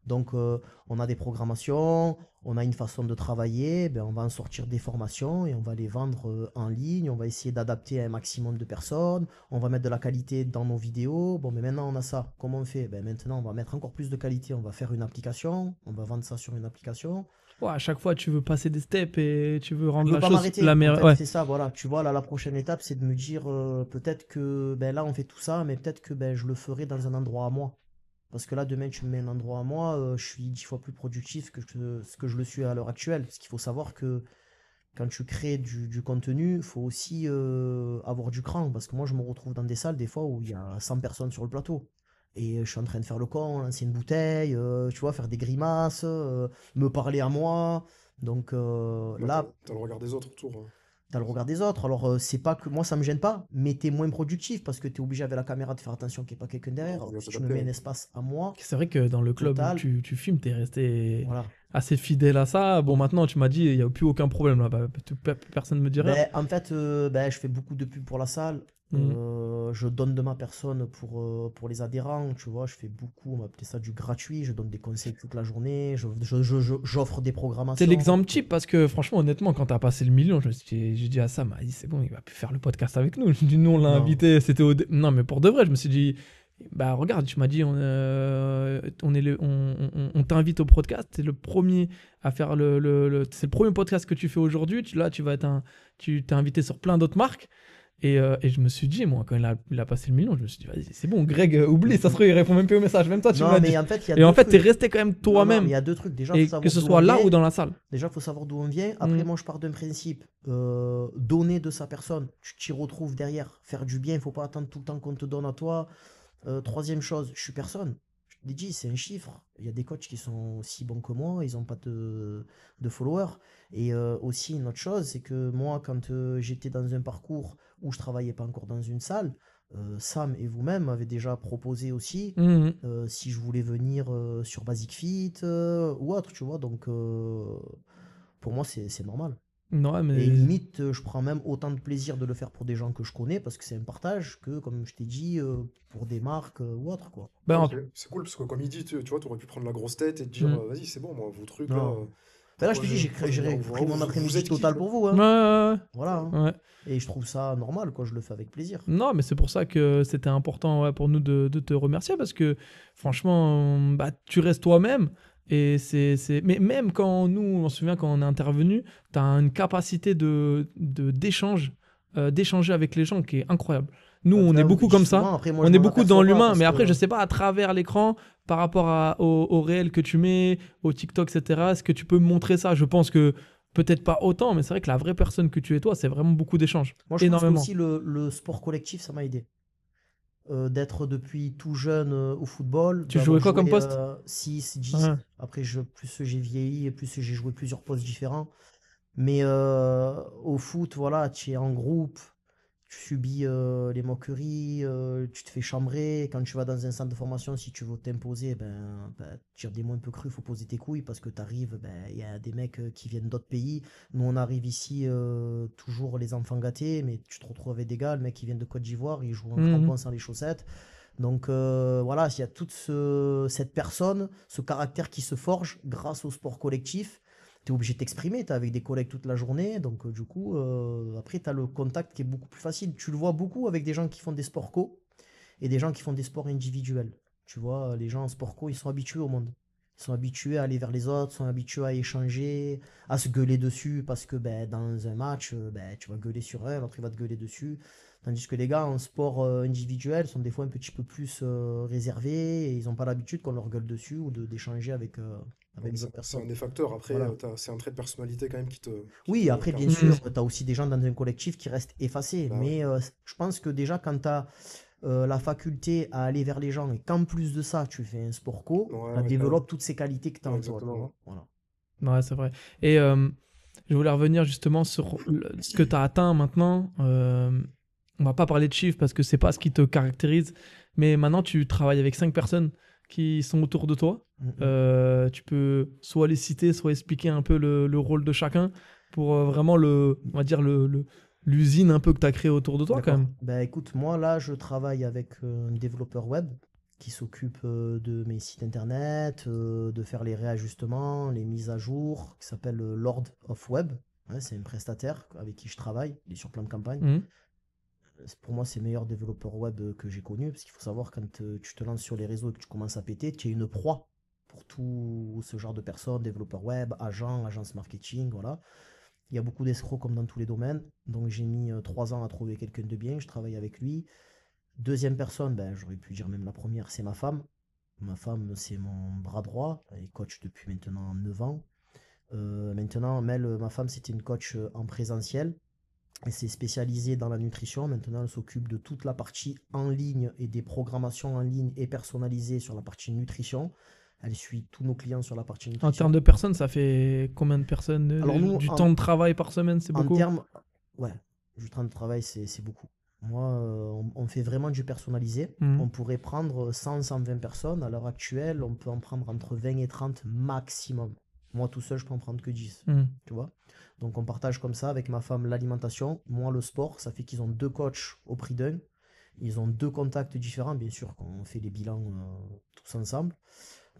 Donc, on a des programmations, on a une façon de travailler. Ben, on va en sortir des formations et on va les vendre en ligne. On va essayer d'adapter à un maximum de personnes. On va mettre de la qualité dans nos vidéos. Bon, mais maintenant, on a ça. Comment on fait? Ben, maintenant, on va mettre encore plus de qualité. On va faire une application. On va vendre ça sur une application. Ouais, à chaque fois, tu veux passer des steps et tu veux Je rendre veux la pas chose m'arrêter. la En meilleure. fait, Ouais. c'est ça, voilà. Tu vois, là, la prochaine étape, c'est de me dire peut-être que ben, là, on fait tout ça, mais peut-être que ben, je le ferai dans un endroit à moi. Parce que là, demain, tu me mets un endroit à moi, je suis 10 fois plus productif que ce que je le suis à l'heure actuelle. Parce qu'il faut savoir que quand tu crées du contenu, il faut aussi avoir du cran. Parce que moi, je me retrouve dans des salles, des fois, où il y a 100 personnes sur le plateau. Et je suis en train de faire le con, lancer une bouteille, tu vois, faire des grimaces, me parler à moi. Donc Bah, t'as, là, t'as le regard des autres autour, hein. t'as le regard des autres. Alors, c'est pas que moi, ça me gêne pas, mais t'es moins productif parce que t'es obligé avec la caméra de faire attention qu'il n'y ait pas quelqu'un derrière. On Alors va que si tu me s'adapter, mets un hein. espace à moi, C'est vrai que dans le club où total, tu filmes, tu es resté voilà. assez fidèle à ça. Bon, maintenant, tu m'as dit, il n'y a plus aucun problème là. Bah, personne ne me dit rien. Ben, en fait, ben, je fais beaucoup de pubs pour la salle. Je donne de ma personne pour les adhérents, tu vois, je fais beaucoup, on va appeler ça du gratuit, je donne des conseils toute la journée, j'offre des C'est programmations. l'exemple type parce que franchement, honnêtement, quand t'as passé le million, j'ai dit à Sam, ah, c'est bon, il va plus faire le podcast avec nous. Je lui ai dit, nous, on l'a Non. invité, c'était Non, mais pour de vrai, je me suis dit, bah regarde, tu m'as dit, on t'invite au podcast, c'est le premier à faire c'est le premier podcast que tu fais aujourd'hui. Là, tu t'es invité sur plein d'autres marques. Et je me suis dit, moi, quand il a passé le million, je me suis dit, vas-y, c'est bon, Greg, oublie, ça se trouve, il répond même plus au message. Même toi, tu me Non, l'as mais dit. en fait, il y a Et en deux fait, t'es trucs. resté quand même Non, mais toi-même. il y a deux trucs. Déjà, Et faut savoir que ce d'où soit on là vient. ou dans la salle. Déjà, il faut savoir d'où on vient. Après, moi, je pars d'un principe. Donner de sa personne. Tu t'y retrouves derrière. Faire du bien, il ne faut pas attendre tout le temps qu'on te donne à toi. Troisième chose, je suis personne. Je te l'ai dit, c'est un chiffre. Il y a des coachs qui sont aussi bons que moi. Ils n'ont pas de followers. Et aussi, une autre chose, c'est que moi, quand j'étais dans un parcours où je ne travaillais pas encore dans une salle, Sam et vous-même m'avez déjà proposé aussi si je voulais venir sur Basic Fit ou autre, tu vois. Donc, pour moi, c'est normal. Non, Et mais. limite, je prends même autant de plaisir de le faire pour des gens que je connais parce que c'est un partage que, comme je t'ai dit, pour des marques ou autre, quoi. Ben, Ok, c'est cool parce que comme il dit, tu vois, tu aurais pu prendre la grosse tête et te dire, Mm. vas-y, c'est bon, moi, vos trucs là. Non. Ben là, je te dis, pourquoi j'ai venir vous pris voir mon vous après-midi êtes qui, total tu pour vois? vous, hein. Ouais. Voilà, hein. Ouais. Et je trouve ça normal, quoi. Je le fais avec plaisir. Non, mais c'est pour ça que c'était important pour nous de te remercier parce que franchement, bah, tu restes toi-même. Mais même quand nous, on se souvient quand on est intervenu, tu as une capacité d'échanger avec les gens qui est incroyable. Nous, on est beaucoup comme ça. Souvent, après, moi, On je est m'en beaucoup dans aperçois pas l'humain, parce mais après, que- je sais pas, à travers l'écran, par rapport au réel que tu mets, au TikTok, etc., est-ce que tu peux me montrer ça? Je pense que peut-être pas autant, mais c'est vrai que la vraie personne que tu es toi, c'est vraiment beaucoup d'échanges. Moi, je pense que Énormément. aussi le sport collectif, ça m'a aidé. D'être depuis tout jeune au football. Tu d'avoir jouais quoi comme joué, poste? 6, 10. Ouais. Après, plus j'ai vieilli, et plus j'ai joué plusieurs postes différents. Mais au foot, voilà, tu es en groupe, tu subis les moqueries, tu te fais chambrer. Quand tu vas dans un centre de formation, si tu veux t'imposer, tire des mots un peu crus, il faut poser tes couilles parce que tu arrives, il y a des mecs qui viennent d'autres pays. Nous, on arrive ici, toujours les enfants gâtés, mais tu te retrouves avec des gars, le mec qui vient de Côte d'Ivoire, il joue en crampons sans les chaussettes. Donc voilà, il y a toute cette personne, ce caractère qui se forge grâce au sport collectif. Tu es obligé de t'exprimer, tu es avec des collègues toute la journée, donc du coup, après, tu as le contact qui est beaucoup plus facile. Tu le vois beaucoup avec des gens qui font des sports co et des gens qui font des sports individuels. Tu vois, les gens en sport co, ils sont habitués au monde. Ils sont habitués à aller vers les autres, sont habitués à échanger, à se gueuler dessus, parce que dans un match, tu vas gueuler sur un, l'autre il va te gueuler dessus. Tandis que les gars en sport individuel sont des fois un petit peu plus réservés et ils n'ont pas l'habitude qu'on leur gueule dessus ou d'échanger avec Donc, d'autres c'est un personnes. des facteurs. Après, Voilà. c'est un trait de personnalité quand même qui Oui, te après, bien permet sûr, de- tu as aussi des gens dans un collectif qui restent effacés. Bah Mais je pense que déjà, quand tu as la faculté à aller vers les gens et qu'en plus de ça, tu fais un sport co, Ouais, tu ouais, développes toutes ces qualités que tu as ouais, en toi. Tu exactement. vois. Voilà. Ouais, c'est vrai. Et je voulais revenir justement sur ce que tu as atteint maintenant. On va pas parler de chiffres parce que c'est pas ce qui te caractérise. Mais maintenant, tu travailles avec 5 personnes qui sont autour de toi. Mhm. Tu peux soit les citer, soit expliquer un peu le rôle de chacun pour vraiment on va dire l'usine un peu que tu as créée autour de toi quand D'accord. même. Ben, écoute, moi là, je travaille avec un développeur web qui s'occupe de mes sites internet, de faire les réajustements, les mises à jour, qui s'appelle Lord of Web. Ouais, c'est un prestataire avec qui je travaille, il est sur plan de campagne. Mhm. Pour moi, c'est le meilleur développeur web que j'ai connu, parce qu'il faut savoir, quand tu te lances sur les réseaux et que tu commences à péter, tu es une proie pour tout ce genre de personnes, développeurs web, agents, agences marketing, voilà. Il y a beaucoup d'escrocs comme dans tous les domaines, donc j'ai mis 3 ans à trouver quelqu'un de bien, je travaille avec lui. Deuxième personne, j'aurais pu dire même la première, c'est ma femme. Ma femme, c'est mon bras droit, elle est coach depuis maintenant 9 ans. Maintenant, ma femme, c'était une coach en présentiel. Elle s'est spécialisée dans la nutrition. Maintenant, elle s'occupe de toute la partie en ligne et des programmations en ligne et personnalisées sur la partie nutrition. Elle suit tous nos clients sur la partie En nutrition. termes de personnes, ça fait combien de personnes Alors nous, du temps de travail par semaine, c'est en beaucoup? termes, ouais, du temps de travail, c'est beaucoup. Moi, on fait vraiment du personnalisé. Mhm. On pourrait prendre 100, 120 personnes. À l'heure actuelle, on peut en prendre entre 20 et 30 maximum. Moi, tout seul, je peux en prendre que 10. Mhm. Tu vois? Donc on partage comme ça avec ma femme l'alimentation, moi le sport. Ça fait qu'ils ont 2 coachs au prix d'un. Ils ont 2 contacts différents, bien sûr, quand on fait les bilans tous ensemble.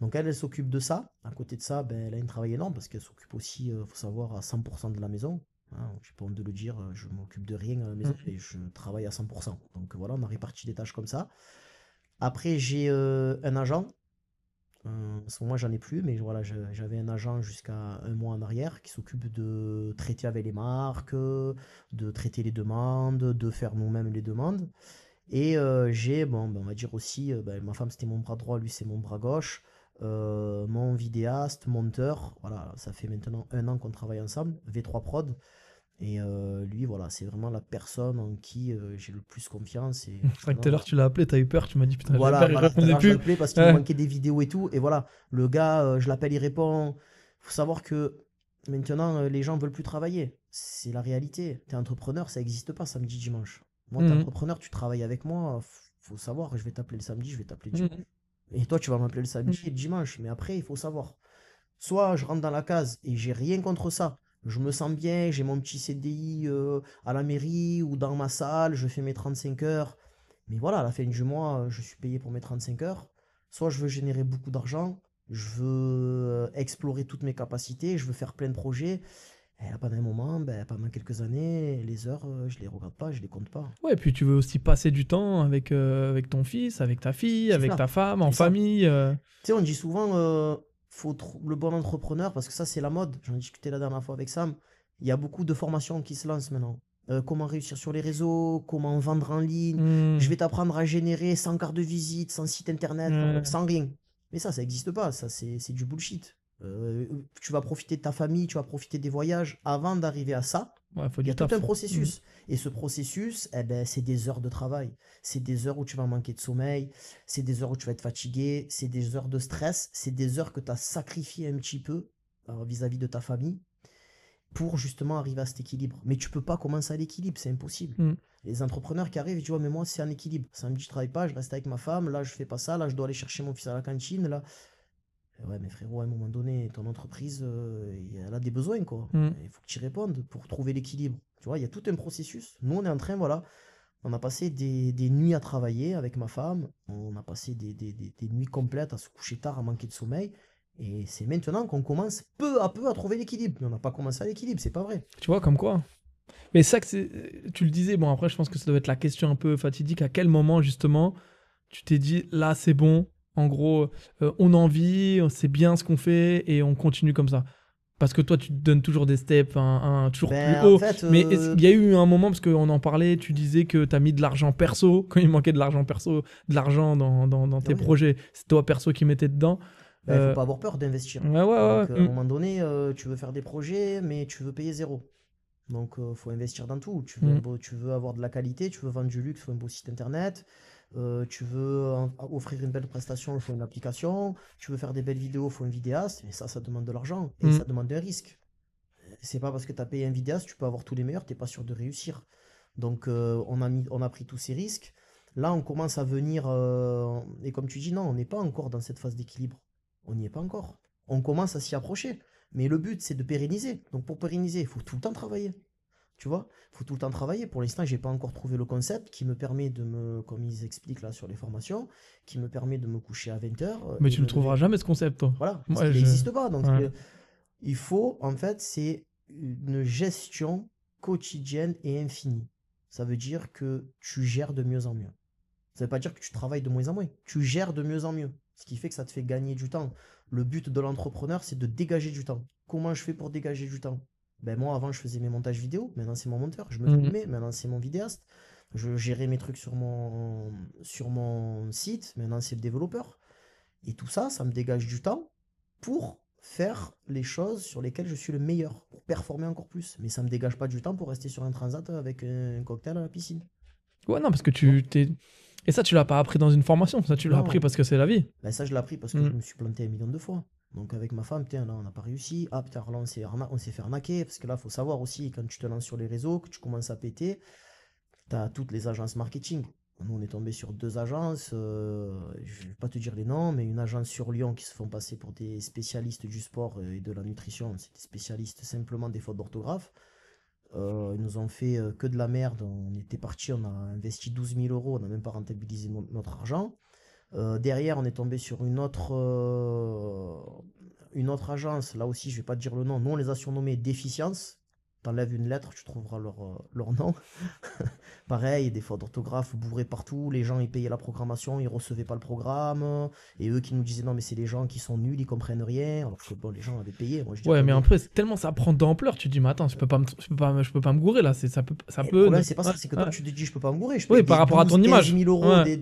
Donc elle s'occupe de ça. À côté de ça, ben, elle a un travail énorme parce qu'elle s'occupe aussi, faut savoir, à 100% de la maison. Hein, j'ai pas honte de le dire, je m'occupe de rien à la maison et je travaille à 100%. Donc voilà, on a réparti les tâches comme ça. Après, j'ai un agent. En ce moment, j'en ai plus, mais voilà, j'avais un agent jusqu'à un mois en arrière qui s'occupe de traiter avec les marques, de traiter les demandes, de faire nous-mêmes les demandes. Et j'ai, bon, ben, on va dire aussi, ben, ma femme c'était mon bras droit, lui c'est mon bras gauche, mon vidéaste, monteur, voilà, ça fait maintenant 1 an qu'on travaille ensemble, V3 Prod. Et lui, voilà, c'est vraiment la personne en qui j'ai le plus confiance. Et C'est vrai que tout à l'heure, tu l'as appelé, t'as eu peur, tu m'as dit putain, voilà, j'espère il voilà, tout à répondait l'heure je plus. l'appelais parce qu'il me Ouais. manquait des vidéos et tout. Et voilà, le gars, je l'appelle, il répond. Faut savoir que maintenant, les gens veulent plus travailler. C'est la réalité. T'es entrepreneur, ça n'existe pas samedi, dimanche. Moi, t'es Mhm. entrepreneur, tu travailles avec moi. Faut savoir, je vais t'appeler le samedi, je vais t'appeler le dimanche. Mhm. Et toi, tu vas m'appeler le samedi et le dimanche. Mais après, il faut savoir. Soit je rentre dans la case et j'ai rien contre ça. Je me sens bien, j'ai mon petit CDI à la mairie ou dans ma salle, je fais mes 35 heures. Mais voilà, à la fin du mois, je suis payé pour mes 35 heures. Soit je veux générer beaucoup d'argent, je veux explorer toutes mes capacités, je veux faire plein de projets. Et là, pendant un moment, ben, pendant quelques années, les heures, je les regarde pas, je les compte pas. Ouais, et puis tu veux aussi passer du temps avec ton fils, avec ta fille, C'est avec ça, ta femme, en c'est ça. famille. Tu sais, on dit souvent, le bon entrepreneur, parce que ça, c'est la mode. J'en discutais la dernière fois avec Sam. Il y a beaucoup de formations qui se lancent maintenant. Comment réussir sur les réseaux, comment vendre en ligne. Je Hmm. vais t'apprendre à générer sans carte de visite, sans site internet, Ouais. sans rien. Mais ça n'existe pas. Ça, c'est du bullshit. Tu vas profiter de ta famille, tu vas profiter des voyages. Avant d'arriver à ça, Ouais, faut il y du a tout un taf. Hmm. processus. Et ce processus, eh ben, c'est des heures de travail. C'est des heures où tu vas manquer de sommeil. C'est des heures où tu vas être fatigué. C'est des heures de stress. C'est des heures que tu as sacrifiées un petit peu vis-à-vis de ta famille pour justement arriver à cet équilibre. Mais tu peux pas commencer à l'équilibre, c'est impossible. Hmm. Les entrepreneurs qui arrivent, ils disent ouais, mais moi c'est un équilibre. Samedi je travaille pas, je reste avec ma femme, là je fais pas ça, là je dois aller chercher mon fils à la cantine, là. Ouais, mais frérot, à un moment donné, ton entreprise, elle a des besoins, quoi. Hmm. Il faut que tu y répondes pour trouver l'équilibre. Tu vois, il y a tout un processus. Nous, on est en train, voilà, on a passé des nuits à travailler avec ma femme, on a passé des nuits complètes à se coucher tard, à manquer de sommeil. Et c'est maintenant qu'on commence peu à peu à trouver l'équilibre. Mais on n'a pas commencé à l'équilibre, c'est pas vrai. Tu vois, comme quoi. Mais ça, tu le disais, bon, après, je pense que ça doit être la question un peu fatidique. À quel moment, justement, tu t'es dit, là, c'est bon, en gros, on en vit, c'est bien ce qu'on fait et on continue comme ça. Parce que toi, tu te donnes toujours des steps, toujours plus Ben, en haut. fait, Mais il y a eu un moment, parce qu'on en parlait, tu disais que tu as mis de l'argent perso, quand il manquait de l'argent perso, de l'argent dans tes oui, projets, c'est toi perso qui mettais dedans. il faut Euh, pas avoir peur d'investir. ouais, ouais, ouais. Donc, à un moment donné, tu veux faire des projets, mais tu veux payer zéro. Donc, faut investir dans tout. Mm. Tu veux avoir de la qualité, tu veux vendre du luxe, il faut un beau site internet. Tu veux offrir une belle prestation, il faut une application. Tu veux faire des belles vidéos, il faut un vidéaste. Mais ça demande de l'argent et Mm. ça demande un risque. C'est pas parce que tu as payé un vidéaste, tu peux avoir tous les meilleurs, t'es pas sûr de réussir. Donc, on a pris tous ces risques. Là, on commence à venir. Et comme tu dis, non, on n'est pas encore dans cette phase d'équilibre. On n'y est pas encore. On commence à s'y approcher. Mais le but, c'est de pérenniser. Donc, pour pérenniser, il faut tout le temps travailler. Tu vois, il faut tout le temps travailler. Pour l'instant, j'ai pas encore trouvé le concept qui me permet de me, comme ils expliquent là sur les formations, qui me permet de me coucher à 20 h Mais et tu le me trouveras lever. jamais, ce concept, toi. Voilà, parce Moi, qu'il n'existe pas. Donc, Ouais. il faut, en fait, c'est une gestion quotidienne et infinie. Ça veut dire que tu gères de mieux en mieux. Ça veut pas dire que tu travailles de moins en moins. Tu gères de mieux en mieux. Ce qui fait que ça te fait gagner du temps. Le but de l'entrepreneur, c'est de dégager du temps. Comment je fais pour dégager du temps? Ben moi, avant, je faisais mes montages vidéo. Maintenant, c'est mon monteur. Je me Mm. filmais. Maintenant, c'est mon vidéaste. Je gérais mes trucs sur mon site. Maintenant, c'est le développeur. Et tout ça, ça me dégage du temps pour faire les choses sur lesquelles je suis le meilleur, pour performer encore plus. Mais ça me dégage pas du temps pour rester sur un transat avec un cocktail à la piscine. Ouais, non, parce que Tu vois? tu t'es. Et ça, tu l'as pas appris dans une formation. Ça, tu l'as appris Non. parce que c'est la vie. Ben ça, je l'ai appris parce que je Mm. me suis planté 1 million de fois. Donc avec ma femme, putain, là, on n'a pas réussi. Ah putain, là, on s'est fait arnaquer. Parce que là, il faut savoir aussi, quand tu te lances sur les réseaux, que tu commences à péter, tu as toutes les agences marketing. Nous, on est tombé sur deux agences. Je vais pas te dire les noms, mais une agence sur Lyon qui se font passer pour des spécialistes du sport et de la nutrition. C'est des spécialistes simplement des fautes d'orthographe. Ils nous ont fait que de la merde. On était parti, on a investi 12 000 euros, on n'a même pas rentabilisé notre argent. Derrière, on est tombé sur une autre agence. Là aussi, je vais pas te dire le nom. Nous, on les a surnommés Déficience. T'enlèves une lettre, tu trouveras leur nom. Pareil, des fautes d'orthographe bourrées partout. Les gens, ils payaient la programmation, ils recevaient pas le programme. Et eux qui nous disaient non, mais c'est les gens qui sont nuls, ils comprennent rien. Alors que bon, les gens avaient payé. Moi, je dis, Ouais, mais attendez. après, tellement ça prend d'ampleur, tu te dis, mais attends, je peux pas me gourer là. Ça Et le peut. problème, c'est pas ça, Ouais, c'est que toi, ouais. tu te dis, je peux pas me gourer. Je Oui, paye par des rapport à ton 12, 15 image. 000 euros Ouais.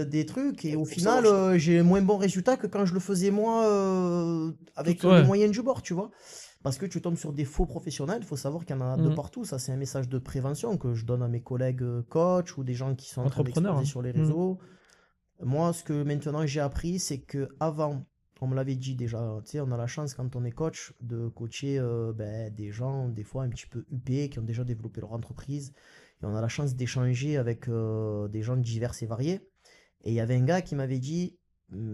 des trucs. Et au Faut final, savoir, j'ai moins bon résultat que quand je le faisais moi avec les Ouais. moyens du bord, tu vois. Parce que tu tombes sur des faux professionnels, il faut savoir qu'il y en a de Mhm. partout. Ça, c'est un message de prévention que je donne à mes collègues coachs ou des gens qui sont en train Entrepreneur. d'exploser Hein. sur les Mhm. réseaux. Moi, ce que maintenant j'ai appris, c'est que avant, on me l'avait dit déjà, tu sais, on a la chance quand on est coach de coacher des gens, des fois un petit peu huppés, qui ont déjà développé leur entreprise. Et on a la chance d'échanger avec des gens divers et variés. Et il y avait un gars qui m'avait dit,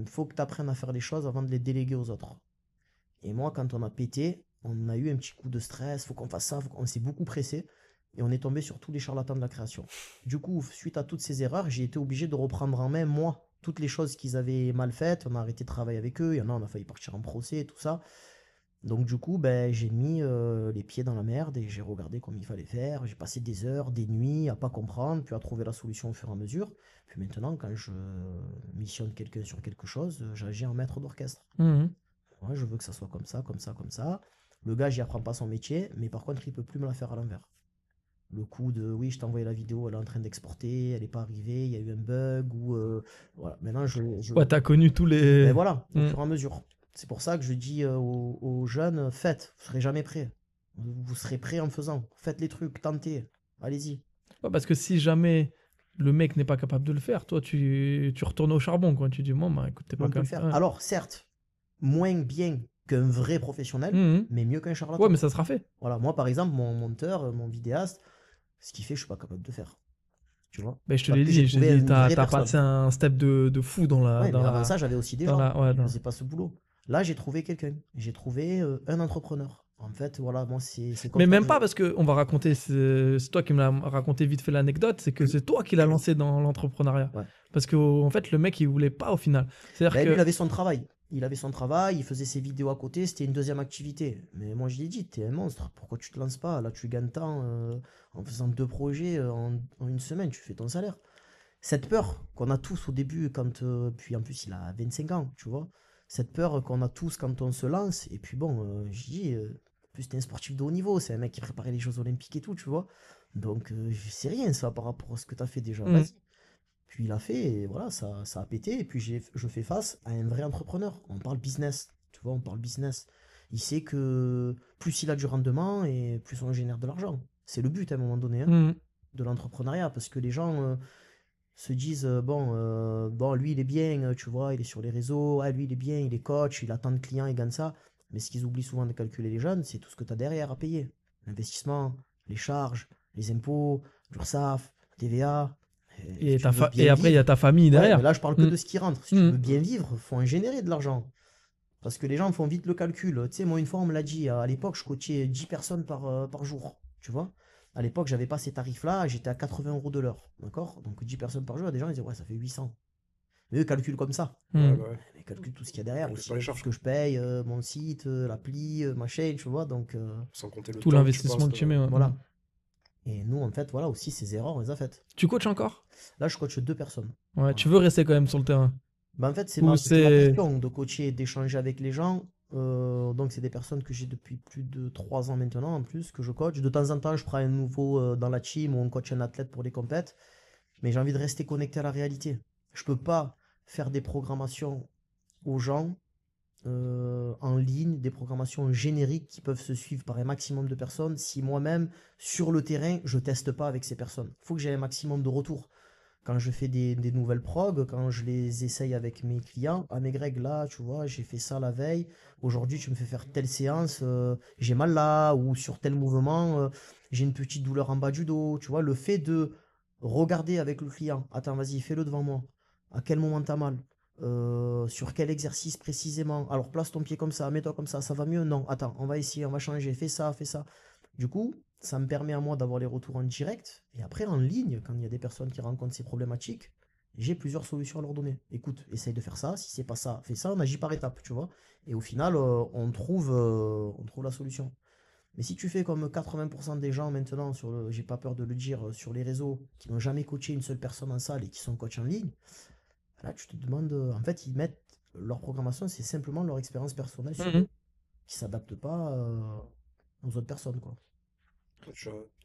faut que tu apprennes à faire les choses avant de les déléguer aux autres. Et moi, quand on a pété, on a eu un petit coup de stress, faut qu'on fasse ça, on s'est beaucoup pressé. Et on est tombé sur tous les charlatans de la création. Du coup, suite à toutes ces erreurs, j'ai été obligé de reprendre en main, moi, toutes les choses qu'ils avaient mal faites. On a arrêté de travailler avec eux. Il y en a, on a failli partir en procès et tout ça. Donc, du coup, ben, j'ai mis les pieds dans la merde et j'ai regardé comme il fallait faire. J'ai passé des heures, des nuits à pas comprendre, puis à trouver la solution au fur et à mesure. Puis maintenant, quand je missionne quelqu'un sur quelque chose, j'agis en maître d'orchestre. Mhm. Ouais, je veux que ça soit comme ça, comme ça, comme ça. Le gars, j'y apprends pas son métier, mais par contre, il peut plus me la faire à l'envers. Le coup de oui, je t'ai envoyé la vidéo, elle est en train d'exporter, elle n'est pas arrivée, il y a eu un bug, ou voilà. Maintenant, Ouais, t'as connu tous ben les. voilà, au Mhm. fur et à mesure. C'est pour ça que je dis aux jeunes, faites, vous serez jamais prêts. Vous serez prêts en faisant. Faites les trucs, tentez, allez-y. Ouais, parce que si jamais le mec n'est pas capable de le faire, toi, tu retournes au charbon, quoi. Tu dis, bon, bah écoute, t'es pas On peut le capable. faire. Ouais. Alors, certes, moins bien qu'un vrai professionnel, Mhm. mais mieux qu'un Ouais, charlatan. mais ça sera fait. Voilà, moi, par exemple, mon monteur, mon vidéaste, ce qu'il fait, je suis pas capable de faire. Tu vois? Ben, je te Parce l'ai que j'ai dit, trouvé une t'as vraie personne. passé un step de fou dans la, Ouais, dans mais avant la, ça, j'avais aussi des dans gens la, ouais, qui dans- faisaient pas ce boulot. Là, j'ai trouvé quelqu'un. J'ai trouvé un entrepreneur. En fait, voilà, moi, c'est comme Mais ça même que pas parce que on va raconter, c'est toi qui me l'as raconté vite fait l'anecdote, c'est que c'est toi qui l'as lancé dans l'entrepreneuriat. Ouais. Parce que en fait, le mec, il voulait pas au final. C'est-à-dire Ben, lui, il que, avait son travail. Il avait son travail, il faisait ses vidéos à côté, c'était une deuxième activité. Mais moi, je lui ai dit, t'es un monstre, pourquoi tu te lances pas? Là, tu gagnes tant en faisant deux projets en une semaine, tu fais ton salaire. Cette peur qu'on a tous au début, puis en plus, il a 25 ans, tu vois. Cette peur qu'on a tous quand on se lance. Et puis bon, je dis, en plus, t'es un sportif de haut niveau, c'est un mec qui préparait les Jeux Olympiques et tout, tu vois. Donc, c'est rien ça par rapport à ce que t'as fait déjà, Mhm. vas-y. Puis il a fait, et voilà, ça a pété. Et puis je fais face à un vrai entrepreneur. On parle business, tu vois, on parle business. Il sait que plus il a du rendement et plus on génère de l'argent. C'est le but à un moment donné hein, Mhm. de l'entrepreneuriat, parce que les gens se disent bon, lui il est bien, tu vois, il est sur les réseaux, ah, lui il est bien, il est coach, il a tant de clients, il gagne ça. Mais ce qu'ils oublient souvent de calculer les jeunes, c'est tout ce que tu as derrière à payer. L'investissement, les charges, les impôts, l'URSSAF, TVA. Si tu veux Et bien après, il y a vivre, ta famille ouais, mais derrière. là je parle que Mhm. de ce qui rentre. Si tu veux Mhm. bien vivre, faut en générer de l'argent. Parce que les gens font vite le calcul. Tu sais, moi, une fois, on me l'a dit, à l'époque, je coachais 10 personnes par jour. Tu vois? À l'époque, j'avais pas ces tarifs-là, j'étais à 80 euros de l'heure. D'accord? Donc 10 personnes par jour, il y a des gens, ils disaient, ouais, ça fait 800. Mais eux calculent comme ça. Ouais, Mhm. bah ouais. Ils calculent tout ce qu'il y a derrière On fait aussi. pas les Tout charges, ce que quoi. je paye, mon site, l'appli, ma chaîne, tu vois? Donc, Sans compter le Tout temps que tu l'investissement passes. que tu mets. Ouais. voilà. Mhm. Et nous, en fait, voilà, aussi, ces erreurs, on les a faites. Tu coaches encore? Là, je coach deux personnes. Ouais, Voilà. tu veux rester quand même sur le terrain. Ben, en fait, c'est Ou ma c'est. passion de coacher et d'échanger avec les gens. Donc, c'est des personnes que j'ai depuis plus de 3 ans maintenant, en plus, que je coach. De temps en temps, je prends un nouveau dans la team ou on coach un athlète pour les compètes. Mais j'ai envie de rester connecté à la réalité. Je peux pas faire des programmations aux gens en ligne, des programmations génériques qui peuvent se suivre par un maximum de personnes si moi-même, sur le terrain, je teste pas avec ces personnes. Il faut que j'ai un maximum de retours. Quand je fais des nouvelles prog, quand je les essaye avec mes clients, ah mais Greg, là, tu vois, j'ai fait ça la veille, aujourd'hui tu me fais faire telle séance, j'ai mal là, ou sur tel mouvement, j'ai une petite douleur en bas du dos, tu vois, le fait de Regarder avec le client. Attends, vas-y, fais-le devant moi. À quel moment t'as mal? Sur quel exercice précisément? Alors place ton pied comme ça, mets-toi comme ça va mieux? Non, attends, on va essayer, on va changer, fais ça, fais ça. Du coup, ça me permet à moi d'avoir les retours en direct. Et après, en ligne, quand il y a des personnes qui rencontrent ces problématiques, j'ai plusieurs solutions à leur donner. Écoute, essaye de faire ça. Si c'est pas ça, fais ça. On agit par étapes, tu vois. Et au final, on trouve la solution. Mais si tu fais comme 80% des gens maintenant, j'ai pas peur de le dire, sur les réseaux, qui n'ont jamais coaché une seule personne en salle et qui sont coachs en ligne, là, tu te demandes. En fait, ils mettent leur programmation, c'est simplement leur expérience personnelle sur Mhm. eux, qui s'adapte pas aux autres personnes, quoi.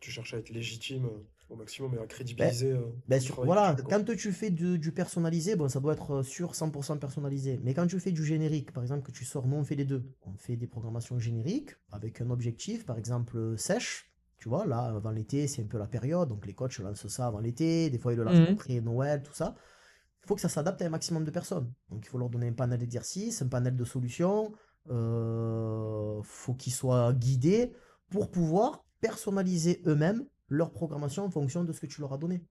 Tu cherches à être légitime au maximum et à Ben, crédibiliser tout ben, le travail que tu voilà, fais, quoi. quand tu fais du personnalisé, bon, ça doit être sur 100% personnalisé. Mais quand tu fais du générique, par exemple, que tu sors, nous on fait les deux. On fait des programmations génériques avec un objectif, par exemple, sèche. Tu vois, là, avant l'été, c'est un peu la période. Donc les coachs lancent ça avant l'été. Des fois, ils le lancent Mhm. après Noël, tout ça. Il faut que ça s'adapte à un maximum de personnes. Donc il faut leur donner un panel d'exercices, un panel de solutions. Faut qu'ils soient guidés pour pouvoir personnaliser eux-mêmes leur programmation en fonction de ce que tu leur as donné.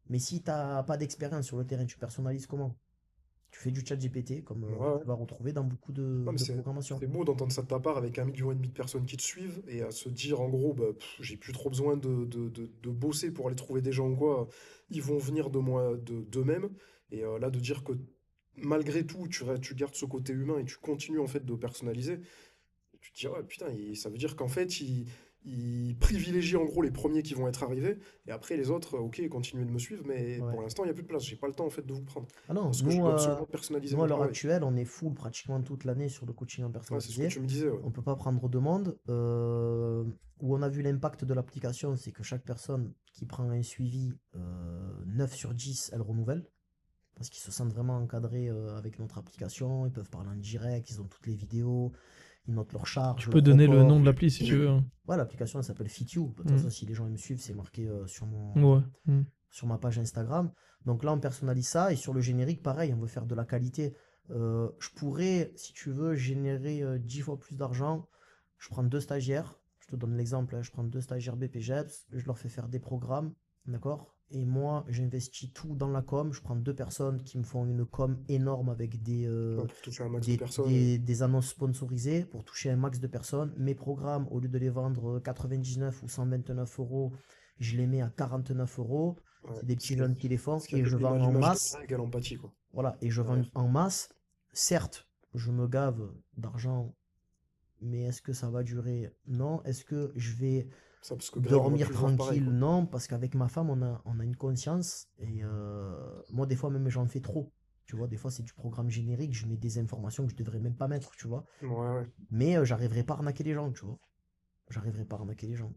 Mais si tu n'as pas d'expérience sur le terrain, tu personnalises comment? Tu fais du chat GPT, comme Ouais, ouais. tu vas retrouver dans beaucoup Non, mais de programmations. c'est beau d'entendre ça de ta part avec 1,5 million de personnes qui te suivent et à se dire en gros, bah, j'ai plus trop besoin de bosser pour aller trouver des gens ou quoi. Ils vont venir de moi, d'eux-mêmes. Et là, de dire que malgré tout, tu gardes ce côté humain et tu continues en fait de personnaliser. Tu te dis, ouais, putain, ça veut dire qu'en fait, il privilégie en gros les premiers qui vont être arrivés, et après les autres, ok, continuez de me suivre, mais Ouais. pour l'instant, il n'y a plus de place, j'ai pas le temps en fait de vous prendre, Ah non, parce que je dois absolument personnaliser nous mon à l'heure travail. actuelle, on est full pratiquement toute l'année sur le coaching en Ouais, c'est ce que personnalisé. tu me disais, ouais. On ne peut pas prendre de monde. Où on a vu l'impact de l'application, c'est que chaque personne qui prend un suivi, 9 sur 10, elle renouvelle. Parce qu'ils se sentent vraiment encadrés avec notre application. Ils peuvent parler en direct, ils ont toutes les vidéos, ils notent leurs Tu charges, peux leurs donner le nom reports. de l'appli si tu veux, hein. Ouais, l'application elle s'appelle FitYou. De toute façon, Mhm. si les gens ils me suivent, c'est marqué Ouais. Mhm. sur ma page Instagram. Donc là, on personnalise ça. Et sur le générique, pareil, on veut faire de la qualité. Je pourrais, si tu veux, générer 10 fois plus d'argent. Je prends deux stagiaires. Je te donne l'exemple, hein. Je prends deux stagiaires BPGEPS. Je leur fais faire des programmes. D'accord? Et moi, j'investis tout dans la com. Je prends deux personnes qui me font une com énorme avec Ouais, pour toucher un max de personnes. des annonces sponsorisées pour toucher un max de personnes. Mes programmes, au lieu de les vendre 99 ou 129 euros, je les mets à 49 euros. Ouais, C'est des petits jeunes qui les font ce qui et je avait vends en l'image de masse. Greg à l'empathie, quoi. Voilà, et je vends Derrière. en masse. Certes, je me gave d'argent, mais est-ce que ça va durer? Non. Est-ce que je vais Ça, parce que Greg, on va dormir plus le voir pareil, tranquille? quoi. Non, parce qu'avec ma femme, on a une conscience. Et moi, des fois, même, j'en fais trop. Tu vois, des fois, c'est du programme générique. Je mets des informations que je devrais même pas mettre, tu vois. Ouais, ouais. Mais j'arriverai pas à arnaquer les gens, tu vois. J'arriverai pas à arnaquer les gens.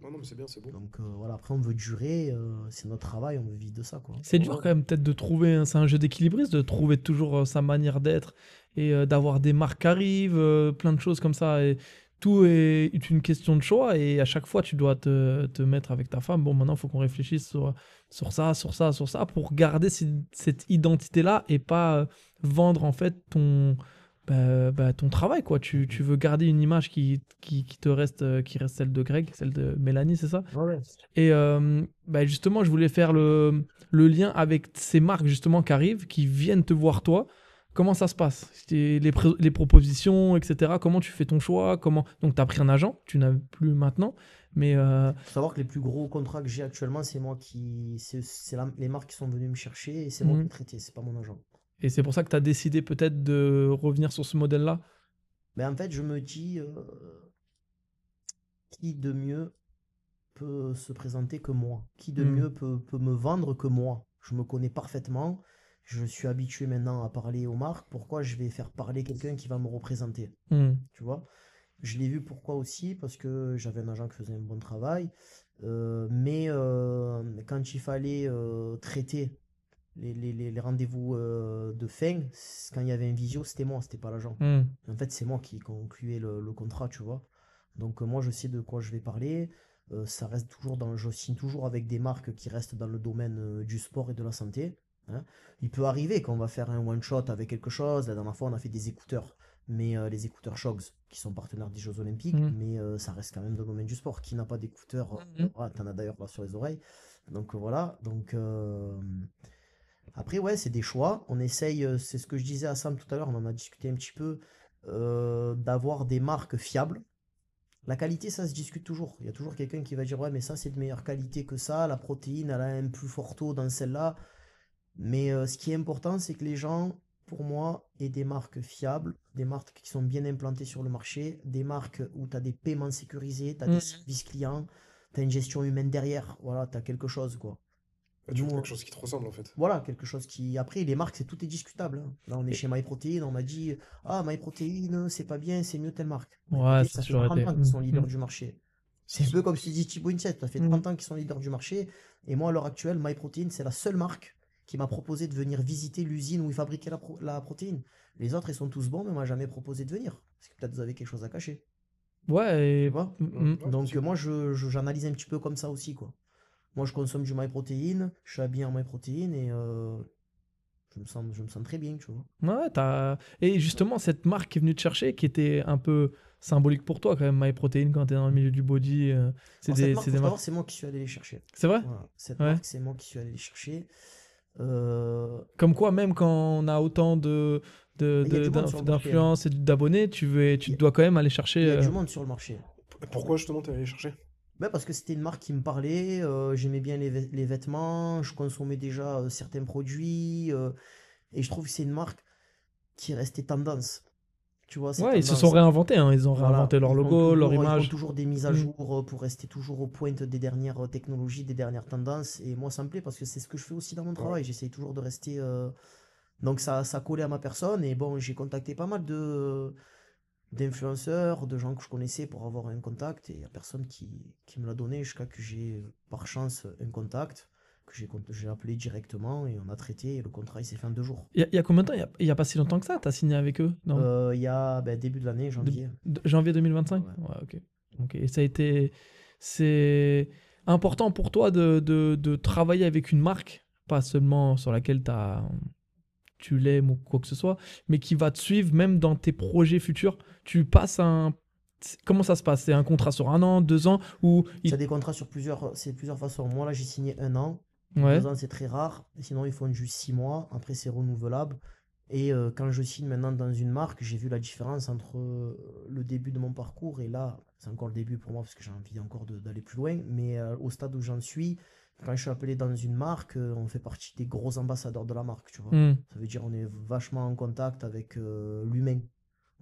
Non, non, mais c'est bien, c'est beau. Donc voilà, après, on veut durer. C'est notre travail, on veut vivre de ça, quoi. C'est Ouais, dur ouais. quand même peut-être de trouver, c'est un jeu d'équilibriste, de trouver toujours sa manière d'être et d'avoir des marques qui arrivent, plein de choses comme ça. Et tout est une question de choix et à chaque fois tu dois te mettre avec ta femme. Bon, maintenant il faut qu'on réfléchisse sur ça, sur ça, sur ça pour garder cette identité-là et pas vendre en fait ton travail, quoi. Tu veux garder une image qui te reste, qui reste celle de Greg, celle de Mélanie, c'est ça? Ouais, ouais. Et bah, justement, je voulais faire le lien avec ces marques justement qui arrivent, qui viennent te voir toi. Comment ça se passe? Les propositions, etc. Comment tu fais ton choix? Donc, tu as pris un agent, tu n'as plus maintenant. Mais Faut savoir que les plus gros contrats que j'ai actuellement, c'est moi qui. Les marques qui sont venues me chercher et c'est moi qui mhm. ai traité, c'est pas mon agent. Et c'est pour ça que tu as décidé peut-être de revenir sur ce modèle-là. Mais en fait, je me dis, qui de mieux peut se présenter que moi? Qui de Mhm. mieux peut me vendre que moi? Je me connais parfaitement. Je suis habitué maintenant à parler aux marques. Pourquoi je vais faire parler quelqu'un qui va me représenter? Mhm. Tu vois? Je l'ai vu pourquoi aussi, parce que j'avais un agent qui faisait un bon travail. Mais quand il fallait traiter les rendez-vous de fin, quand il y avait un visio, c'était moi, c'était pas l'agent. Mhm. En fait, c'est moi qui concluais le contrat, tu vois. Donc moi, je sais de quoi je vais parler. Ça reste toujours je signe toujours avec des marques qui restent dans le domaine du sport et de la santé, hein. Il peut arriver qu'on va faire un one shot avec quelque chose. La dernière fois, on a fait des écouteurs. mais les écouteurs Shogs, qui sont partenaires des Jeux Olympiques, Mhm. mais ça reste quand même dans le domaine du sport. Qui n'a pas d'écouteurs? Mhm. Voilà, t'en as d'ailleurs là sur les oreilles. Donc voilà. Donc après, ouais, c'est des choix. On essaye, c'est ce que je disais à Sam tout à l'heure, on en a discuté un petit peu, d'avoir des marques fiables. La qualité, ça se discute toujours. Il y a toujours quelqu'un qui va dire, ouais, mais ça, c'est de meilleure qualité que ça. La protéine, elle a un plus fort taux dans celle-là. Mais ce qui est important, c'est que les gens, pour moi, aient des marques fiables, des marques qui sont bien implantées sur le marché, des marques où tu as des paiements sécurisés, tu as des Mhm. services clients, tu as une gestion humaine derrière. Voilà, tu as quelque chose, quoi. Tu Nous, veux quelque chose qui te ressemble en fait. voilà, quelque chose qui. Après, les marques, tout est discutable, hein. Là, on est Et- chez MyProtein, on m'a dit, ah, MyProtein, c'est pas bien, c'est mieux telle marque. Ouais, MyProtein, ça a ça fait toujours 30 été. ans qu'ils sont leaders du marché. C'est C'est un ça. peu comme si tu dis Thibaut Inset, ça fait Mhm. 30 ans qu'ils sont leaders du marché. Et moi, à l'heure actuelle, MyProtein, c'est la seule marque qui m'a proposé de venir visiter l'usine où ils fabriquaient la protéine. Les autres, ils sont tous bons, mais on m'a jamais proposé de venir. Parce que peut-être vous avez quelque chose à cacher. Ouais, Tu et... vois? Mhm. Ouais, Donc, possible. moi, j'analyse un petit peu comme ça aussi, quoi. Moi, je consomme du MyProtein, je suis habillé en MyProtein et je me sens très bien, tu vois. Ouais, et justement, cette marque qui est venue te chercher, qui était un peu symbolique pour toi, quand même, MyProtein, quand tu es dans le milieu du body, Alors, cette c'est marque, faut des savoir, marques. c'est moi qui suis allé les chercher. C'est vrai? Voilà. Cette Ouais. marque, c'est moi qui suis allé les chercher. Euh, Comme quoi, même quand on a autant Il y a du monde sur le marché, hein. d'influence et d'abonnés, tu Il y a, dois quand même aller chercher. il y a du monde sur le marché. Pourquoi justement t'es allé chercher? Ben, parce que c'était une marque qui me parlait, j'aimais bien les vêtements, je consommais déjà certains produits, et je trouve que c'est une marque qui est restée tendance. Tu vois, c'est Ouais, ils se sont tendance. réinventés, hein. Ils ont Voilà, réinventé leur logo, leur ils font image. toujours des mises à Mm. jour pour rester toujours aux pointes des dernières technologies, des dernières tendances. Et moi, ça me plaît parce que c'est ce que je fais aussi dans mon Ouais. travail. J'essaye toujours de rester. Donc, ça collait à ma personne. Et bon, j'ai contacté pas mal d'influenceurs, de gens que je connaissais pour avoir un contact. Et il n'y a personne qui me l'a donné jusqu'à que j'ai, par chance, un contact que j'ai appelé directement et on a traité. Et le contrat, il s'est fait en 2 jours. Il y a combien de temps? Il y a pas si longtemps que ça, tu as signé avec eux? Non? Il y a début de l'année, janvier. Janvier Ouais, 2025? ouais. Ouais, ok. Ok. Et ça a été. C'est important pour toi de travailler avec une marque, pas seulement sur laquelle tu l'aimes ou quoi que ce soit, mais qui va te suivre même dans tes projets futurs. Tu passes un. Comment ça se passe? C'est un contrat sur 1 an, 2 ans, ou Tu as des contrats sur plusieurs façons. Moi, là, j'ai signé 1 an. Ouais. 2 ans, c'est très rare. Sinon, ils font juste 6 mois. Après, c'est renouvelable. Et quand je signe maintenant dans une marque, j'ai vu la différence entre le début de mon parcours et là, c'est encore le début pour moi parce que j'ai envie encore d'aller plus loin. Mais au stade où j'en suis, quand je suis appelé dans une marque, on fait partie des gros ambassadeurs de la marque, tu vois. Hmm. Ça veut dire on est vachement en contact avec l'humain.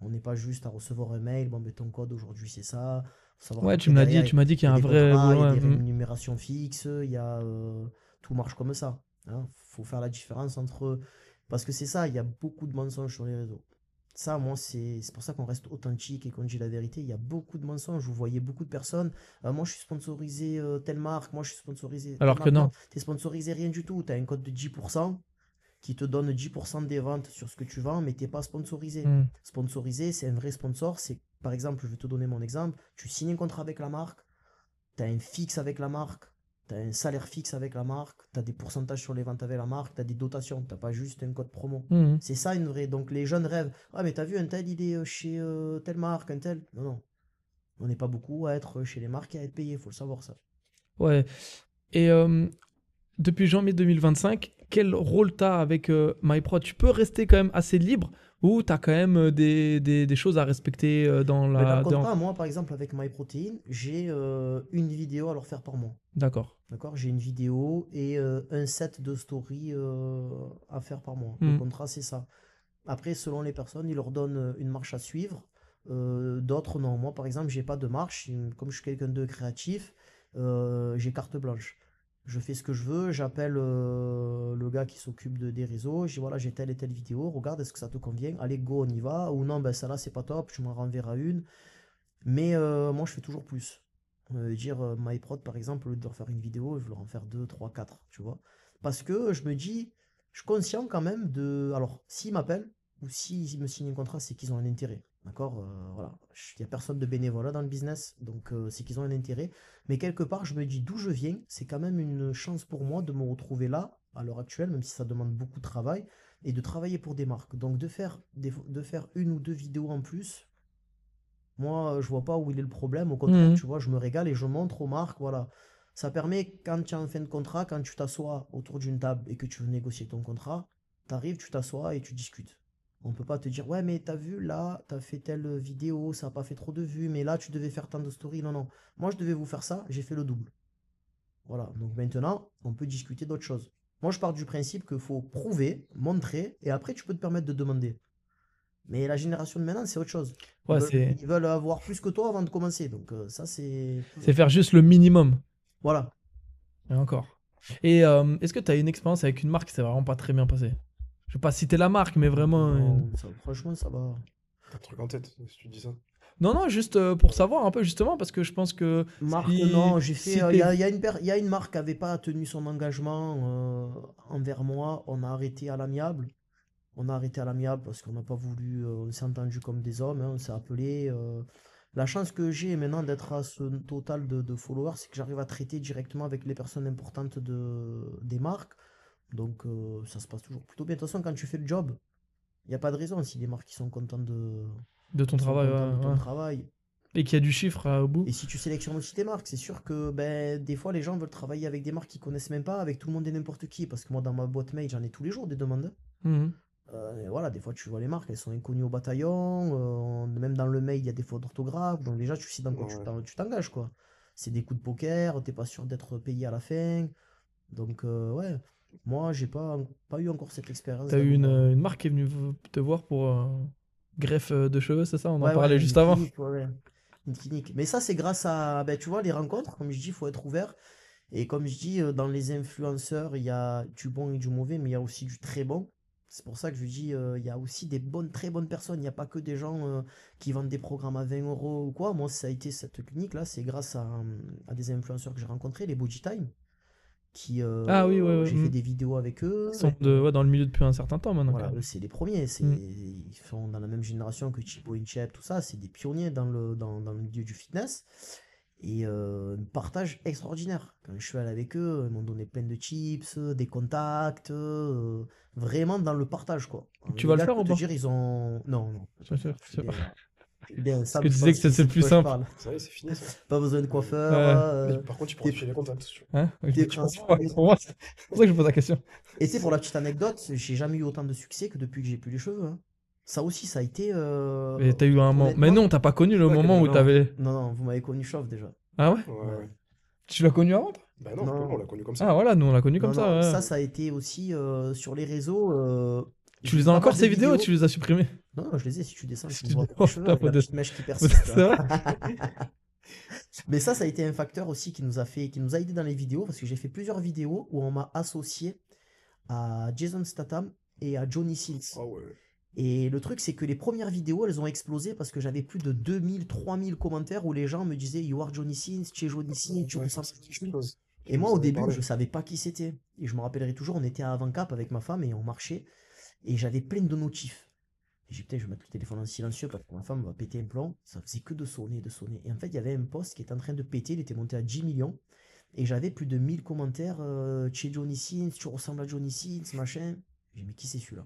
On n'est pas juste à recevoir un mail, bon, ben, ton code aujourd'hui c'est ça. Faut savoir Ouais, qu'après derrière, tu m'as dit qu'il il y y a a un des vrai contrats, il y boulot. a Ouais. des Hmm. rémunérations fixes, tout marche comme ça, hein. Faut faire la différence entre. Parce que c'est ça, il y a beaucoup de mensonges sur les réseaux. Ça, moi, c'est pour ça qu'on reste authentique et qu'on dit la vérité. Il y a beaucoup de mensonges. Vous voyez beaucoup de personnes. Moi, je suis sponsorisé telle marque. Moi, je suis sponsorisé telle Alors que marque. Non, non. t'es sponsorisé rien du tout. Tu as un code de 10% qui te donne 10% des ventes sur ce que tu vends, mais t'es pas sponsorisé. Hmm. Sponsorisé, c'est un vrai sponsor. C'est, par exemple, je vais te donner mon exemple. Tu signes un contrat avec la marque, tu as un fixe avec la marque, tu as un salaire fixe avec la marque, tu as des pourcentages sur les ventes avec la marque, tu as des dotations, tu pas juste un code promo. Hmm. C'est ça une vraie. Donc les jeunes rêvent. Ah, mais t'as vu un tel, il est chez telle marque, un tel. Non, non. On n'est pas beaucoup à être chez les marques et à être payé, faut le savoir ça. Ouais. Et depuis janvier 2025, quel rôle tu as avec MyPro? Tu peux rester quand même assez libre ou tu as quand même des choses à respecter dans Mais dans le la. contrat, moi, par exemple, avec MyProtein, j'ai une vidéo à leur faire par mois. D'accord. D'accord? J'ai une vidéo et un set de stories à faire par mois. Le Hmm. contrat, c'est ça. Après, selon les personnes, ils leur donnent une marche à suivre. D'autres, non. Moi, par exemple, j'ai pas de marche. Comme je suis quelqu'un de créatif, j'ai carte blanche. Je fais ce que je veux. J'appelle le gars qui s'occupe des réseaux. Je dis voilà, j'ai telle et telle vidéo. Regarde, est-ce que ça te convient? Allez, go, on y va. Ou non, ben ça là, c'est pas top. Je m'en renverrai une. Mais moi, je fais toujours plus. Dire MyProd, par exemple, au lieu de leur faire une vidéo, je vais leur en faire 2, 3, 4, tu vois. Parce que je me dis, je suis conscient quand même de. Alors, s'ils m'appellent ou s'ils me signent un contrat, c'est qu'ils ont un intérêt. D'accord. Voilà. Il n'y a personne de bénévolat dans le business, donc c'est qu'ils ont un intérêt. Mais quelque part, je me dis d'où je viens, c'est quand même une chance pour moi de me retrouver là, à l'heure actuelle, même si ça demande beaucoup de travail. et de travailler pour des marques. Donc de faire une ou deux vidéos en plus, moi, je vois pas où il est le problème. Au contraire, Mhm. tu vois, je me régale et je montre aux marques, voilà. Ça permet, quand tu es en fin de contrat, quand tu t'assois autour d'une table et que tu veux négocier ton contrat, tu arrives, tu t'assois et tu discutes. On peut pas te dire, ouais, mais t'as vu, là, t'as fait telle vidéo, ça a pas fait trop de vues, mais là, tu devais faire tant de stories. Non, non. Moi, je devais vous faire ça, j'ai fait le double. Voilà. Donc maintenant, on peut discuter d'autres choses. Moi, je pars du principe qu'il faut prouver, montrer, et après, tu peux te permettre de demander. Mais la génération de maintenant, c'est autre chose. Ouais, c'est Ils veulent avoir plus que toi avant de commencer. Donc ça, c'est... c'est faire juste le minimum. Voilà. Et encore. Et est-ce que tu as une expérience avec une marque qui s'est vraiment pas très bien passée? Je vais pas citer la marque, mais vraiment. Non, franchement, ça va. T'as un truc en tête si tu dis ça. Non, non, juste pour savoir un peu justement, parce que je pense que Marque, non, j'ai fait. si Il y t'es. a, il y a une marque qui n'avait pas tenu son engagement envers moi. On a arrêté à l'amiable. On a arrêté à l'amiable parce qu'on n'a pas voulu. On s'est entendu comme des hommes. Hein, on s'est appelé. La chance que j'ai maintenant d'être à ce total de followers, c'est que j'arrive à traiter directement avec les personnes importantes des marques. Donc ça se passe toujours plutôt bien. De toute façon, quand tu fais le job, il n'y a pas de raison si les marques qui sont contentes De ton qui sont travail, contents de ouais, ton ouais. travail. Et qu'il y a du chiffre au bout. Et si tu sélectionnes aussi tes marques, c'est sûr que ben, des fois les gens veulent travailler avec des marques qu'ils connaissent même pas, avec tout le monde et n'importe qui. Parce que moi, dans ma boîte mail, j'en ai tous les jours des demandes. Mhm. Et voilà, des fois tu vois les marques, elles sont inconnues au bataillon. Même dans le mail, il y a des fautes d'orthographe. Donc déjà, tu sais dans quoi Ouais. tu t'engages, quoi. C'est des coups de poker, t'es pas sûr d'être payé à la fin. Donc ouais, moi, j'ai pas eu encore cette expérience T'as eu d'avoir. une marque qui est venue te voir pour greffe de cheveux, c'est ça? On en Ouais, parlait ouais, juste une avant. clinique, ouais, ouais. Une clinique. Mais ça, c'est grâce à, ben, tu vois, les rencontres. Comme je dis, il faut être ouvert. Et comme je dis, dans les influenceurs, il y a du bon et du mauvais, mais il y a aussi du très bon. C'est pour ça que je dis, il y a aussi des bonnes, très bonnes personnes. Il n'y a pas que des gens qui vendent des programmes à 20 euros ou quoi. Moi, ça a été cette clinique-là, c'est grâce à des influenceurs que j'ai rencontrés, les Body Time, qui, Ah oui, ouais, ouais. j'ai fait des vidéos avec Ils eux. sont ouais, dans le milieu depuis un certain temps maintenant, quand Voilà, eux, même. c'est les premiers. Mm. Ils sont dans la même génération que Thibaut Inchep, tout ça. C'est des pionniers dans le milieu du fitness. Et un partage extraordinaire. Quand je suis allé avec eux, ils m'ont donné plein de chips, des contacts, vraiment dans le partage, quoi. Tu Les vas le gars, je faire peux ou te pas? dire, ils ont... Non, non, je Je vais sais pas pas, le faire. je sais pas. Je suis bien Parce que Sam, tu je disais que pense c'est qu'il c'est sait le de plus quoi je simple. parle. Ça y est, c'est fini ça. Pas besoin de Ouais. coiffeur, Ouais. Par contre, tu pourras t'es te filer les contacts si tu veux. Hein? t'es Je comprends pas. transparent. Pour moi, c'est pour ça que je pose la question. Et tu sais, pour la petite anecdote, j'ai jamais eu autant de succès que depuis que j'ai plus les cheveux. Hein. Ça aussi, ça a été... Mais t'as eu un moment. Mais honnêtement... non, t'as pas connu le Ouais, quel moment où moment? t'avais. Non, non, vous m'avez connu chauve déjà. Ah ouais? Ouais, Ouais. ouais. Tu l'as connu avant, toi? Bah non, on Non, l'a connu comme ça. Ah voilà, nous on l'a connu comme non, ça, non, ouais. ça a été aussi sur les réseaux. Tu J'ai eu les as pas encore mal de ces vidéos ou tu vidéos. les as supprimées? Non, non, je les ai. Si tu descends, tu ne vois pas Oh les cheveux putain, avec faut la des- petite mèche qui persiste. C'est vrai? Mais ça a été un facteur aussi qui nous a aidé dans les vidéos parce que j'ai fait plusieurs vidéos où on m'a associé à Jason Statham et à Johnny Sins. Ah ouais. Et le truc, c'est que les premières vidéos, elles ont explosé parce que j'avais plus de 2000, 3000 commentaires où les gens me disaient You are Johnny Sins, tu es Johnny Sins, tu Ouais, ressembles ça à me dit Johnny quelque Sins. chose. Et Tu moi, nous au en avais début, parlé. je savais pas qui c'était. Et je me rappellerai toujours, on était à Avancap avec ma femme et on marchait. Et j'avais plein de notifs. Et j'ai dit, putain, je vais mettre le téléphone en silencieux parce que ma femme va péter un plomb. Ça faisait que de sonner, de sonner. Et en fait, il y avait un post qui était en train de péter. Il était monté à 10 millions. Et j'avais plus de 1000 commentaires. Chez Johnny Sins, tu ressembles à Johnny Sins, machin. J'ai dit, mais qui c'est celui-là?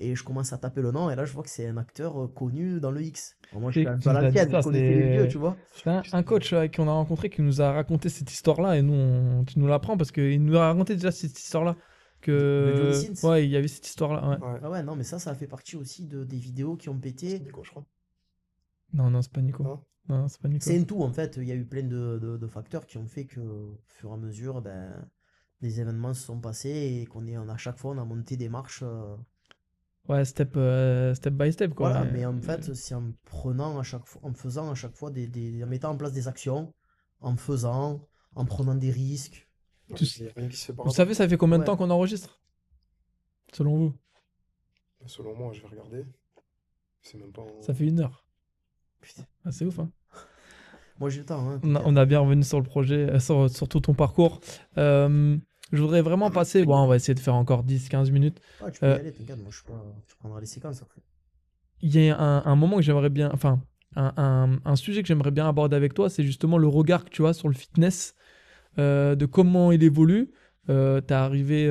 Et je commence à taper le nom. Et là, je vois que c'est un acteur connu dans le X. Alors moi, je suis un peu Qui à nous a dit l'ancienne. ça? Je connaissais les vieux, tu vois. C'est un coach qu'on a rencontré qui nous a raconté cette histoire-là et nous, tu nous l'apprends parce qu'il nous a raconté déjà cette histoire-là. De Johnny Que Sins. ouais, il y avait cette histoire-là. Ouais. Ouais. Ah ouais, non, mais ça a fait partie aussi des vidéos qui ont C'est pété. Nico, je crois. Non, non, c'est pas Nico. Hein? Non, c'est pas Nico. C'est un tout, en fait. Il y a eu plein de facteurs qui ont fait que, au fur et à mesure, ben, les événements se sont passés et on a chaque fois, on a monté des marches. Ouais, step by step, quoi. Voilà, mais en fait, c'est en prenant à chaque fois, en faisant à chaque fois en mettant en place des actions, en faisant, en prenant des risques. Tu- Il n'y a rien qui se fait par Vous hasard. savez, ça fait combien de Ouais. temps qu'on enregistre? Selon vous? Selon moi, je vais regarder. C'est même pas en... Ça fait 1 heure. Putain, Ah, c'est ouf, hein. moi j'ai le temps, hein. On a bien revenu sur le projet, sur tout ton parcours. Je voudrais vraiment passer. Bon, on va essayer de faire encore 10-15 minutes. Ouais, tu peux y Euh, aller, t'inquiète, moi je prendrai les séquences après. Il y a un moment que j'aimerais bien. Enfin, un sujet que j'aimerais bien aborder avec toi, c'est justement le regard que tu as sur le fitness, de comment il évolue. T'es arrivé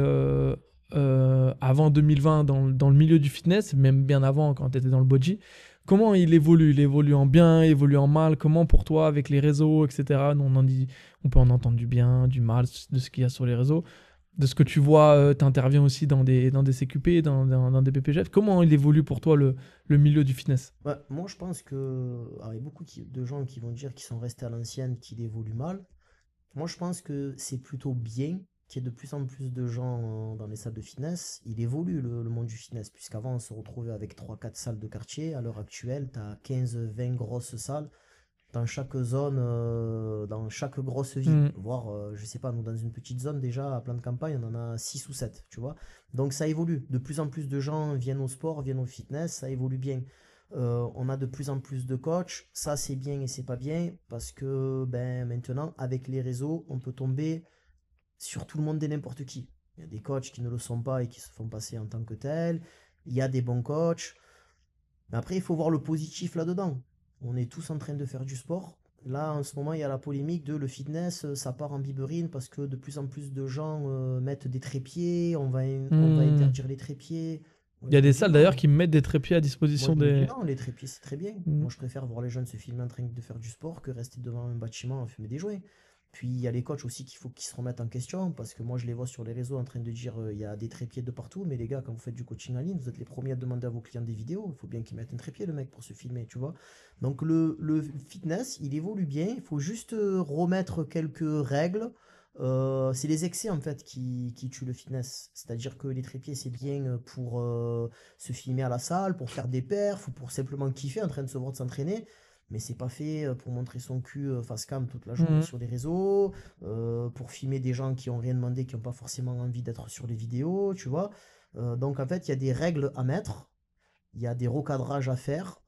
avant 2020 dans le milieu du fitness, même bien avant quand tu étais dans le body. Comment il évolue? Il évolue en bien, il évolue en mal? Comment pour toi avec les réseaux, etc. Nous, on peut en entendre du bien, du mal, de ce qu'il y a sur les réseaux. De ce que tu vois, tu interviens aussi dans des CQP, dans des BPGF. Comment il évolue pour toi le milieu du fitness? Ouais, moi, je pense que alors, il y a beaucoup de gens qui vont dire qu'ils sont restés à l'ancienne, qu'il évolue mal. Moi, je pense que c'est plutôt bien qu'il y ait de plus en plus de gens dans les salles de fitness. Il évolue le monde du fitness, puisqu'avant, on se retrouvait avec trois quatre salles de quartier. À l'heure actuelle, tu as 15-20 grosses salles dans chaque zone, dans chaque grosse ville. Hmm. Voire, je sais pas, nous, dans une petite zone, déjà, à plan de campagne, on en a 6 ou 7, tu vois. Donc, ça évolue. De plus en plus de gens viennent au sport, viennent au fitness, ça évolue bien. On a de plus en plus de coachs, ça c'est bien et c'est pas bien parce que ben, maintenant avec les réseaux on peut tomber sur tout le monde et n'importe qui. Il y a des coachs qui ne le sont pas et qui se font passer en tant que tels, il y a des bons coachs, mais après il faut voir le positif là-dedans. On est tous en train de faire du sport. Là en ce moment il y a la polémique de le fitness, ça part en biberine parce que de plus en plus de gens mettent des trépieds, on va Hmm. interdire les trépieds. Moi Il y a je me des dis salles d'ailleurs non. qui mettent des trépieds à Moi, disposition je me dis des. non, les trépieds, c'est très bien. Hmm. Moi, je préfère voir les jeunes se filmer en train de faire du sport que rester devant un bâtiment à fumer des joints. Puis, il y a les coachs aussi qu'il faut qu'ils se remettent en question, parce que moi, je les vois sur les réseaux en train de dire il y a des trépieds de partout, mais les gars, quand vous faites du coaching en ligne, vous êtes les premiers à demander à vos clients des vidéos. Il faut bien qu'ils mettent un trépied, le mec, pour se filmer, tu vois. Donc, le fitness, il évolue bien. Il faut juste remettre quelques règles. C'est les excès, en fait, qui tuent le fitness. C'est-à-dire que les trépieds, c'est bien pour se filmer à la salle, pour faire des perfs ou pour simplement kiffer en train de se voir de s'entraîner. Mais c'est pas fait pour montrer son cul face cam toute la journée Hmm. sur les réseaux, pour filmer des gens qui ont rien demandé, qui n'ont pas forcément envie d'être sur les vidéos, tu vois. Donc en fait, il y a des règles à mettre, il y a des recadrages à faire,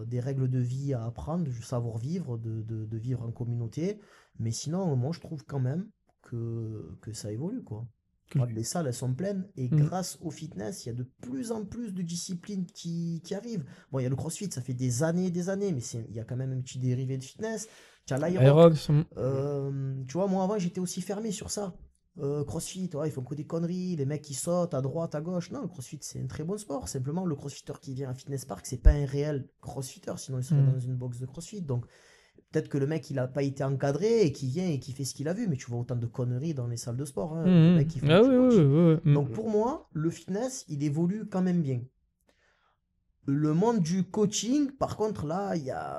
des règles de vie à apprendre, de savoir vivre, de vivre en communauté. Mais sinon, moi je trouve quand même que ça évolue, quoi. Que- Ouais, les salles, elles sont pleines et Hmm. grâce au fitness, il y a de plus en plus de disciplines qui arrivent. Bon, il y a le CrossFit, ça fait des années et des années, mais il y a quand même un petit dérivé de fitness. Tu as l'Aerox. Aerox. Tu vois, moi avant, j'étais aussi fermé sur ça. CrossFit, ouais, ils font que des conneries, les mecs qui sautent à droite, à gauche. Non, le CrossFit, c'est un très bon sport. Simplement, le CrossFitter qui vient à Fitness Park, c'est pas un réel CrossFitter, sinon il serait Hmm. dans une box de CrossFit. Donc, peut-être que le mec, il a pas été encadré et qui vient et qui fait ce qu'il a vu, mais tu vois autant de conneries dans les salles de sport, Hmm. hein, de mecs qui font Ah du oui, oui, moche. oui, oui, oui. Hmm. Donc, pour moi, le fitness, il évolue quand même bien. Le monde du coaching, par contre, là,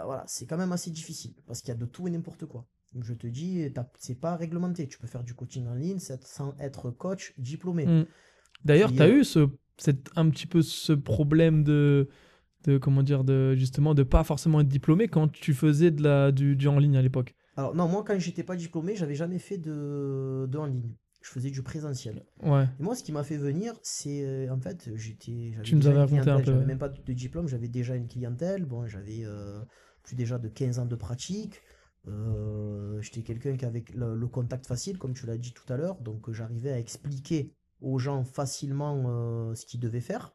voilà, c'est quand même assez difficile parce qu'il y a de tout et n'importe quoi. Donc, je te dis, c'est pas réglementé. Tu peux faire du coaching en ligne sans être coach diplômé. Hmm. D'ailleurs, tu Puis, as eu un petit peu ce problème comment dire, justement, de pas forcément être diplômé quand tu faisais du en ligne à l'époque. alors, non, moi, quand j'étais pas diplômé, j'avais jamais fait de en ligne. Je faisais du présentiel. Ouais, Et moi, ce qui m'a fait venir, c'est en fait, j'avais tu nous déjà avais une raconté un clientèle. peu. J'avais même pas de diplôme, j'avais déjà une clientèle. Bon, j'avais plus déjà de 15 ans de pratique. J'étais quelqu'un qui avait le contact facile, comme tu l'as dit tout à l'heure. Donc, j'arrivais à expliquer aux gens facilement ce qu'ils devaient faire.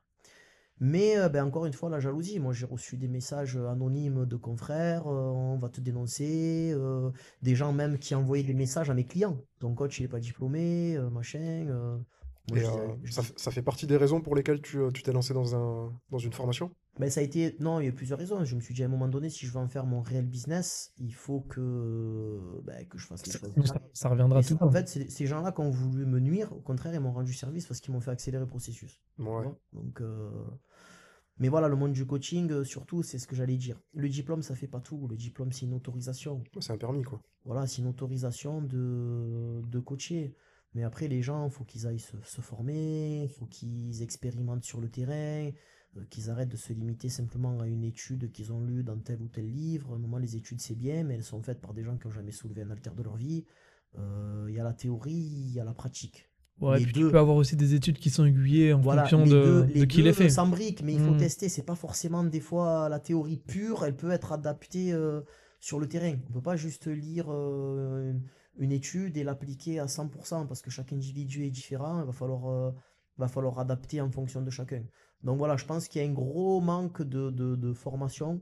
Mais ben, encore une fois, la jalousie. Moi, j'ai reçu des messages anonymes de confrères, on va te dénoncer, des gens même qui envoyaient des messages à mes clients. Ton coach, il n'est pas diplômé, machin. Moi, Et je ça, dis, ça fait partie des raisons pour lesquelles tu t'es lancé dans une formation? ben, ça a été, non, il y a plusieurs raisons. Je me suis dit à un moment donné, si je veux en faire mon réel business, il faut ben, que je fasse les choses bien. Ça reviendra Et tout en le temps. fait, ces gens-là qui ont voulu me nuire, au contraire, ils m'ont rendu service parce qu'ils m'ont fait accélérer le processus. Tu Ouais, vois. Donc, mais voilà, le monde du coaching, surtout, c'est ce que j'allais dire. Le diplôme, ça fait pas tout. Le diplôme, c'est une autorisation. c'est un permis, quoi. Voilà, c'est une autorisation de coacher. Mais après, les gens, il faut qu'ils aillent se former, il faut qu'ils expérimentent sur le terrain, qu'ils arrêtent de se limiter simplement à une étude qu'ils ont lue dans tel ou tel livre. À un moment, les études, c'est bien, mais elles sont faites par des gens qui n'ont jamais soulevé un haltère de leur vie. Il y a la théorie, il y a la pratique. Ouais, Les puis tu peux deux, avoir aussi des études qui sont aiguillées en voilà, fonction de les qui les deux fait. s'embriquent, mais il faut Hmm. tester. C'est pas forcément des fois la théorie pure, elle peut être adaptée sur le terrain. On peut pas juste lire une étude et l'appliquer à 100% parce que chaque individu est différent. Il va falloir adapter en fonction de chacun. Donc voilà, je pense qu'il y a un gros manque de formation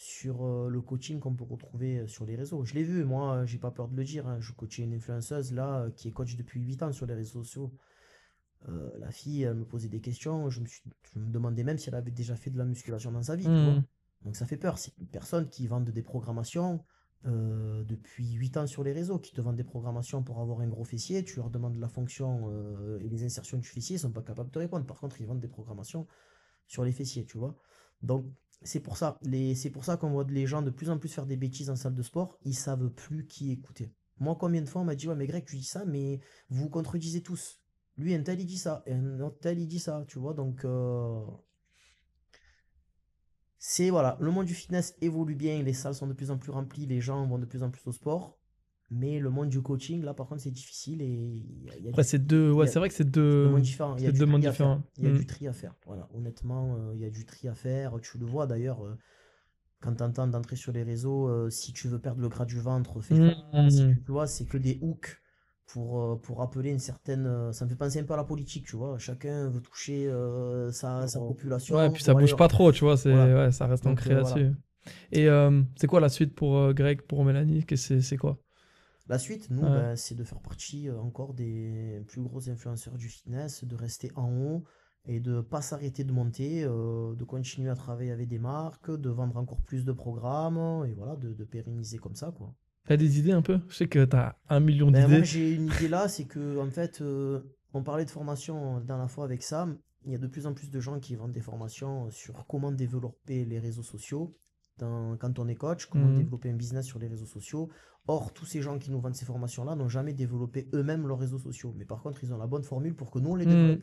sur le coaching qu'on peut retrouver sur les réseaux. Je l'ai vu, moi, j'ai pas peur de le dire, hein. Je coachais une influenceuse là qui est coach depuis 8 ans sur les réseaux sociaux. La fille, elle me posait des questions. Je me demandais même si elle avait déjà fait de la musculation dans sa vie, tu vois. Hmm. Donc ça fait peur. C'est une personne qui vend des programmations depuis 8 ans sur les réseaux, qui te vendent des programmations pour avoir un gros fessier. Tu leur demandes la fonction et les insertions du fessier, ils sont pas capables de te répondre. Par contre, ils vendent des programmations sur les fessiers, tu vois. Donc c'est pour ça. C'est pour ça qu'on voit les gens de plus en plus faire des bêtises en salle de sport. Ils savent plus qui écouter. Moi, combien de fois on m'a dit, ouais, mais Greg, tu dis ça, mais vous vous contredisez tous. Lui, un tel, il dit ça, et un autre tel, il dit ça, tu vois. Donc, c'est voilà, le monde du fitness évolue bien, les salles sont de plus en plus remplies, les gens vont de plus en plus au sport. Mais le monde du coaching, là, par contre, c'est difficile et il y a Après, du, c'est deux, il ouais, y a- c'est vrai que c'est c'est deux mondes deux, différents. Il y a c'est du deux mondes tri à faire. différents. Il y a Hmm. du tri à faire. Voilà, honnêtement, il y a du tri à faire. Tu le vois d'ailleurs, quand tu entends d'entrer sur les réseaux, si tu veux perdre le gras du ventre, fais ça. Si Hmm. tu vois, c'est que des hooks pour appeler une certaine. Ça me fait penser un peu à la politique, tu vois. Chacun veut toucher sa Ouais, population puis ça pour aller. bouge pas trop, tu vois, Voilà. ouais, ça reste Donc ancré voilà. là-dessus. Et c'est quoi la suite pour Greg, pour Mélanie? C'est quoi? La suite, nous, Ouais. ben, c'est de faire partie encore des plus gros influenceurs du fitness, de rester en haut et de pas s'arrêter de monter, de continuer à travailler avec des marques, de vendre encore plus de programmes et voilà, de pérenniser comme ça, quoi. T'as des idées un peu? Je sais que t'as 1 million Ben moi, d'idées. j'ai une idée là, c'est que en fait, on parlait de formation la dernière fois avec Sam. Il y a de plus en plus de gens qui vendent des formations sur comment développer les réseaux sociaux quand on est coach, comment Hmm. développer un business sur les réseaux sociaux. Or, tous ces gens qui nous vendent ces formations-là n'ont jamais développé eux-mêmes leurs réseaux sociaux. Mais par contre, ils ont la bonne formule pour que nous, on les Hmm. développe.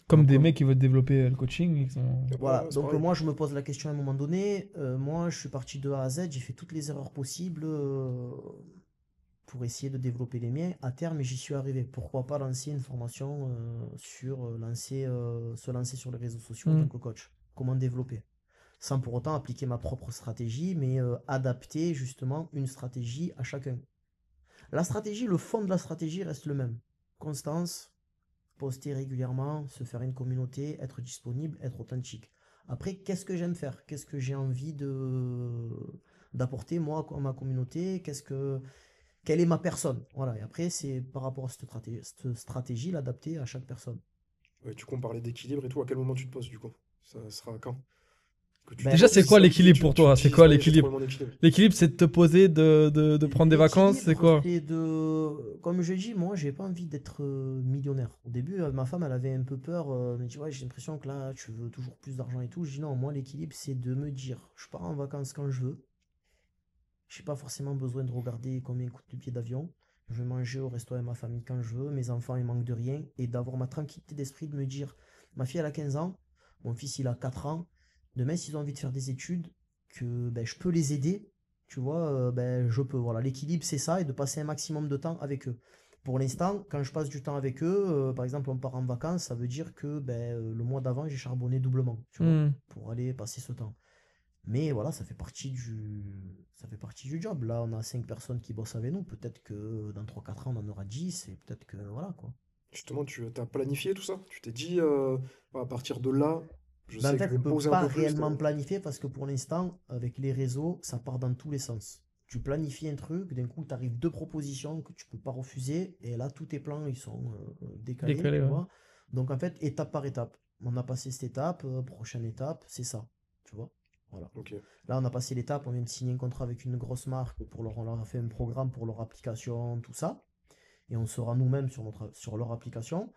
Comme Donc, des mecs qui veulent développer le coaching, ils sont... voilà, C'est donc pareil. moi je me pose la question à un moment donné. Moi je suis parti de A à Z, j'ai fait toutes les erreurs possibles pour essayer de développer les miens. À terme, j'y suis arrivé. Pourquoi pas lancer une formation se lancer sur les réseaux sociaux en Hmm. tant que coach? Comment développer? Sans pour autant appliquer ma propre stratégie, mais adapter justement une stratégie à chacun. La stratégie, le fond de la stratégie reste le même. Constance, poster régulièrement, se faire une communauté, être disponible, être authentique. Après, qu'est-ce que j'aime faire? Qu'est-ce que j'ai envie d'apporter moi à ma communauté? Quelle est ma personne? Voilà. Et après, c'est par rapport à cette stratégie, l'adapter à chaque personne. Ouais, du coup, on parlait d'équilibre et tout. À quel moment tu te poses, du coup? Ça sera à quand? Que tu te Ben, Déjà, c'est poses, quoi ça y est, l'équilibre pour tu te toi? C'est dis, quoi ça y est, j'ai l'équilibre? trouvé mon équilibre. L'équilibre, c'est de te poser, de prendre des vacances, c'est l'équilibre, quoi? c'est de, comme je dis, moi, j'ai pas envie d'être millionnaire. Au début, ma femme, elle avait un peu peur. Elle me dit, ouais, j'ai l'impression que là, tu veux toujours plus d'argent et tout. Je dis non, moi, l'équilibre, c'est de me dire, je pars en vacances quand je veux. J'ai pas forcément besoin de regarder combien coûte le billet d'avion. Je vais manger au resto avec ma famille quand je veux. Mes enfants, ils manquent de rien. Et d'avoir ma tranquillité d'esprit de me dire, ma fille, elle a 15 ans. Mon fils, il a 4 ans. Demain, s'ils ont envie de faire des études, que ben, je peux les aider. Tu vois, ben, je peux. Voilà, l'équilibre, c'est ça. Et de passer un maximum de temps avec eux. Pour l'instant, quand je passe du temps avec eux, par exemple, on part en vacances, ça veut dire que ben, le mois d'avant, j'ai charbonné doublement, tu vois, Hmm. pour aller passer ce temps. Mais voilà, ça fait partie du job. Là, on a 5 personnes qui bossent avec nous. Peut-être que dans 3 4 ans, on en aura 10 et peut-être que voilà quoi. Justement, tu as planifié tout ça? Tu t'es dit, à partir de là, je Ben, en sais que fait, je vais je me peux poser un pas peu plus. réellement planifier parce que pour l'instant, avec les réseaux, ça part dans tous les sens. Tu planifies un truc, d'un coup, tu arrives deux propositions que tu peux pas refuser et là, tous tes plans, ils sont décalés, Décalé, tu ouais. vois. Donc, en fait, étape par étape. On a passé cette étape, prochaine étape, c'est ça, tu vois. Voilà. Ok. Là, on a passé l'étape, on vient de signer un contrat avec une grosse marque on leur a fait un programme pour leur application, tout ça. Et on sera nous-mêmes sur leur application.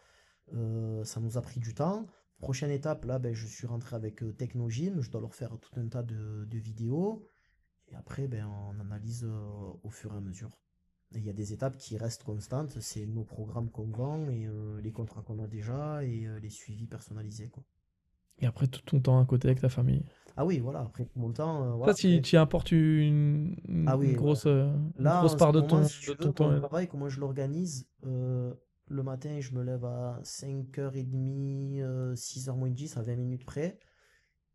Ça nous a pris du temps. Prochaine étape, là, ben, je suis rentré avec Technogym. Je dois leur faire tout un tas de vidéos. Et après, ben, on analyse au fur et à mesure. Et il y a des étapes qui restent constantes. C'est nos programmes qu'on vend et les contrats qu'on a déjà et les suivis personnalisés, quoi. Et après, tout ton temps à côté avec ta famille. Ah oui, voilà. Après, tout mon temps, Ça, voilà. tu Après, y apportes ah une oui, ouais. grosse, une Là, grosse en ce part moment, si de tu veux, ton mon temps. travail, comment je l'organise, le matin, je me lève à 5h30, 6h moins 10, à 20 minutes près.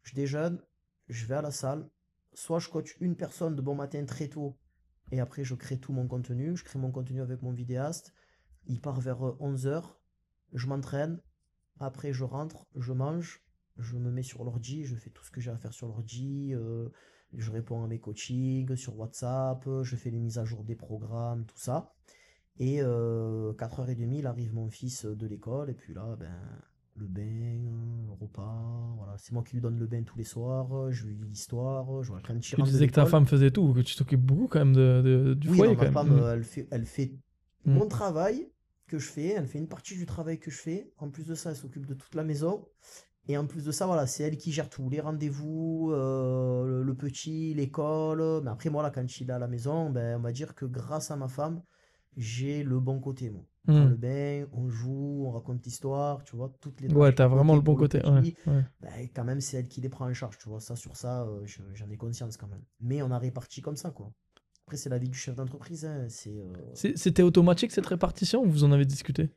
Je déjeune, je vais à la salle. Soit je coach une personne de bon matin très tôt, et après je crée tout mon contenu. Je crée mon contenu avec mon vidéaste. Il part vers 11h. Je m'entraîne. Après, je rentre, je mange, je me mets sur l'ordi, je fais tout ce que j'ai à faire sur l'ordi. Je réponds à mes coachings sur WhatsApp, je fais les mises à jour des programmes, tout ça. Et 4h30, il arrive mon fils de l'école, et puis là, ben, le bain, le repas, voilà. C'est moi qui lui donne le bain tous les soirs, je lui lis l'histoire, je vois quand il Tu rentre de disais que ta l'école. femme faisait tout, que tu t'occupes beaucoup quand même du Oui, non, foyer quand ma même. femme, elle fait Mm. mon travail que je fais, elle fait une partie du travail que je fais. En plus de ça, elle s'occupe de toute la maison. Et en plus de ça, voilà, c'est elle qui gère tout, les rendez-vous, le petit, l'école. Mais après, moi, là, quand il est à la maison, ben, on va dire que grâce à ma femme, j'ai le bon côté, moi. On prend Mm. le bain, on joue, on raconte l'histoire, tu vois, toutes les Ouais, tâches t'as à vraiment côté le bon pour le côté. Ouais, petit, ouais. ben, quand même, c'est elle qui les prend en charge, tu vois. Ça, sur ça, j'en ai conscience quand même. Mais on a réparti comme ça, quoi. Après, c'est la vie du chef d'entreprise, hein. C'était automatique cette répartition ou vous en avez discuté?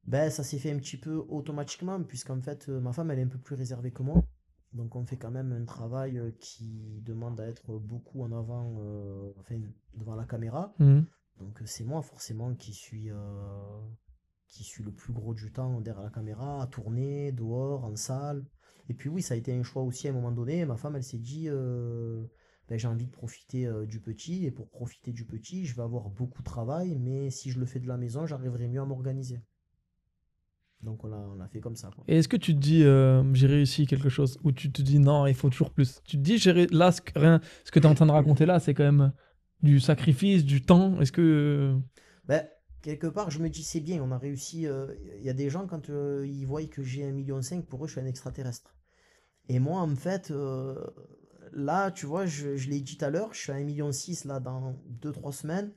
Ben, ça s'est fait un petit peu automatiquement, puisqu'en fait, ma femme, elle est un peu plus réservée que moi. Donc, on fait quand même un travail qui demande à être beaucoup en avant, enfin, devant la caméra. Mm. Donc, c'est moi, forcément, qui suis le plus gros du temps derrière la caméra, à tourner, dehors, en salle. Et puis, oui, ça a été un choix aussi à un moment donné. Ma femme, elle s'est dit, ben, j'ai envie de profiter du petit. Et pour profiter du petit, je vais avoir beaucoup de travail. Mais si je le fais de la maison, j'arriverai mieux à m'organiser. Donc on l'a fait comme ça, quoi. Et est-ce que tu te dis j'ai réussi quelque chose ou tu te dis non, il faut toujours plus? Tu te dis là, ce que tu es en train de raconter là, c'est quand même du sacrifice, du temps. Est-ce que. Ben, quelque part, je me dis c'est bien, on a réussi. Il y a des gens, quand ils voient que j'ai 1,5 million, pour eux, je suis un extraterrestre. Et moi, en fait, là, tu vois, je l'ai dit tout à l'heure, je suis à 1,6 million là dans 2 3 semaines.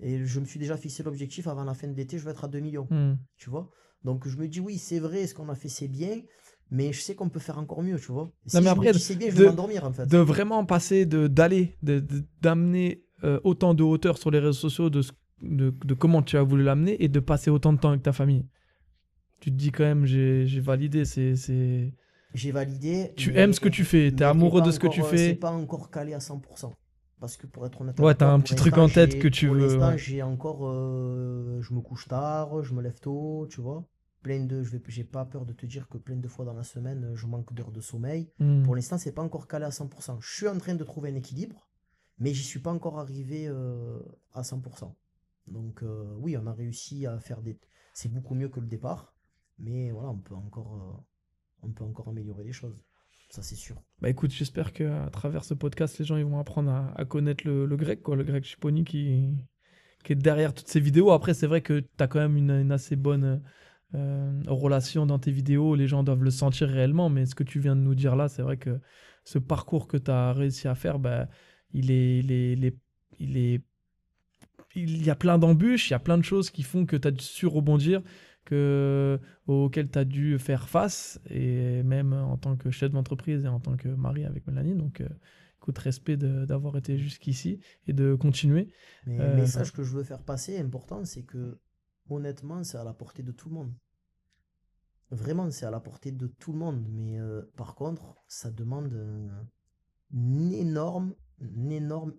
Et je me suis déjà fixé l'objectif avant la fin de l'été, je vais être à 2 millions. Hmm. Tu vois? Donc je me dis oui, c'est vrai, ce qu'on a fait, c'est bien. Mais je sais qu'on peut faire encore mieux, tu vois. Et Non, si mais je me après, dis c'est bien, je vais de, m'endormir, en de fait. vraiment passer, d'amener autant de hauteur sur les réseaux sociaux, de comment tu as voulu l'amener et de passer autant de temps avec ta famille. Tu te dis quand même, j'ai validé. J'ai validé, Tu aimes ce que tu fais, tu es mais elle est amoureux pas de ce que tu encore, c'est fais. pas encore calé à 100%. Parce que pour être honnête Ouais, avec t'as toi, un petit truc en tête que tu pour veux. l'instant, Ouais. j'ai encore, je me couche tard, je me lève tôt, tu vois. J'ai pas peur de te dire que plein de fois dans la semaine, je manque d'heures de sommeil. Hmm. Pour l'instant, c'est pas encore calé à 100%. Je suis en train de trouver un équilibre, mais j'y suis pas encore arrivé à 100%. Donc oui, on a réussi à faire des. C'est beaucoup mieux que le départ, mais voilà, on peut encore améliorer les choses. Ça, c'est sûr. Bah écoute, j'espère qu'à travers ce podcast, les gens ils vont apprendre à connaître le grec, quoi, le grec Chiponi qui est derrière toutes ces vidéos. Après, c'est vrai que tu as quand même une assez bonne relation dans tes vidéos. Les gens doivent le sentir réellement, mais ce que tu viens de nous dire là, c'est vrai que ce parcours que tu as réussi à faire, bah, il est, il est, il est, il est- il y a plein d'embûches, il y a plein de choses qui font que tu as su rebondir, auxquelles tu as dû faire face, et même en tant que chef d'entreprise et en tant que mari avec Mélanie. Donc, écoute, respect d'avoir été jusqu'ici et de continuer. Mais le Euh, message que je veux faire passer, important, c'est que honnêtement, c'est à la portée de tout le monde. Vraiment, c'est à la portée de tout le monde. Mais par contre, ça demande une énorme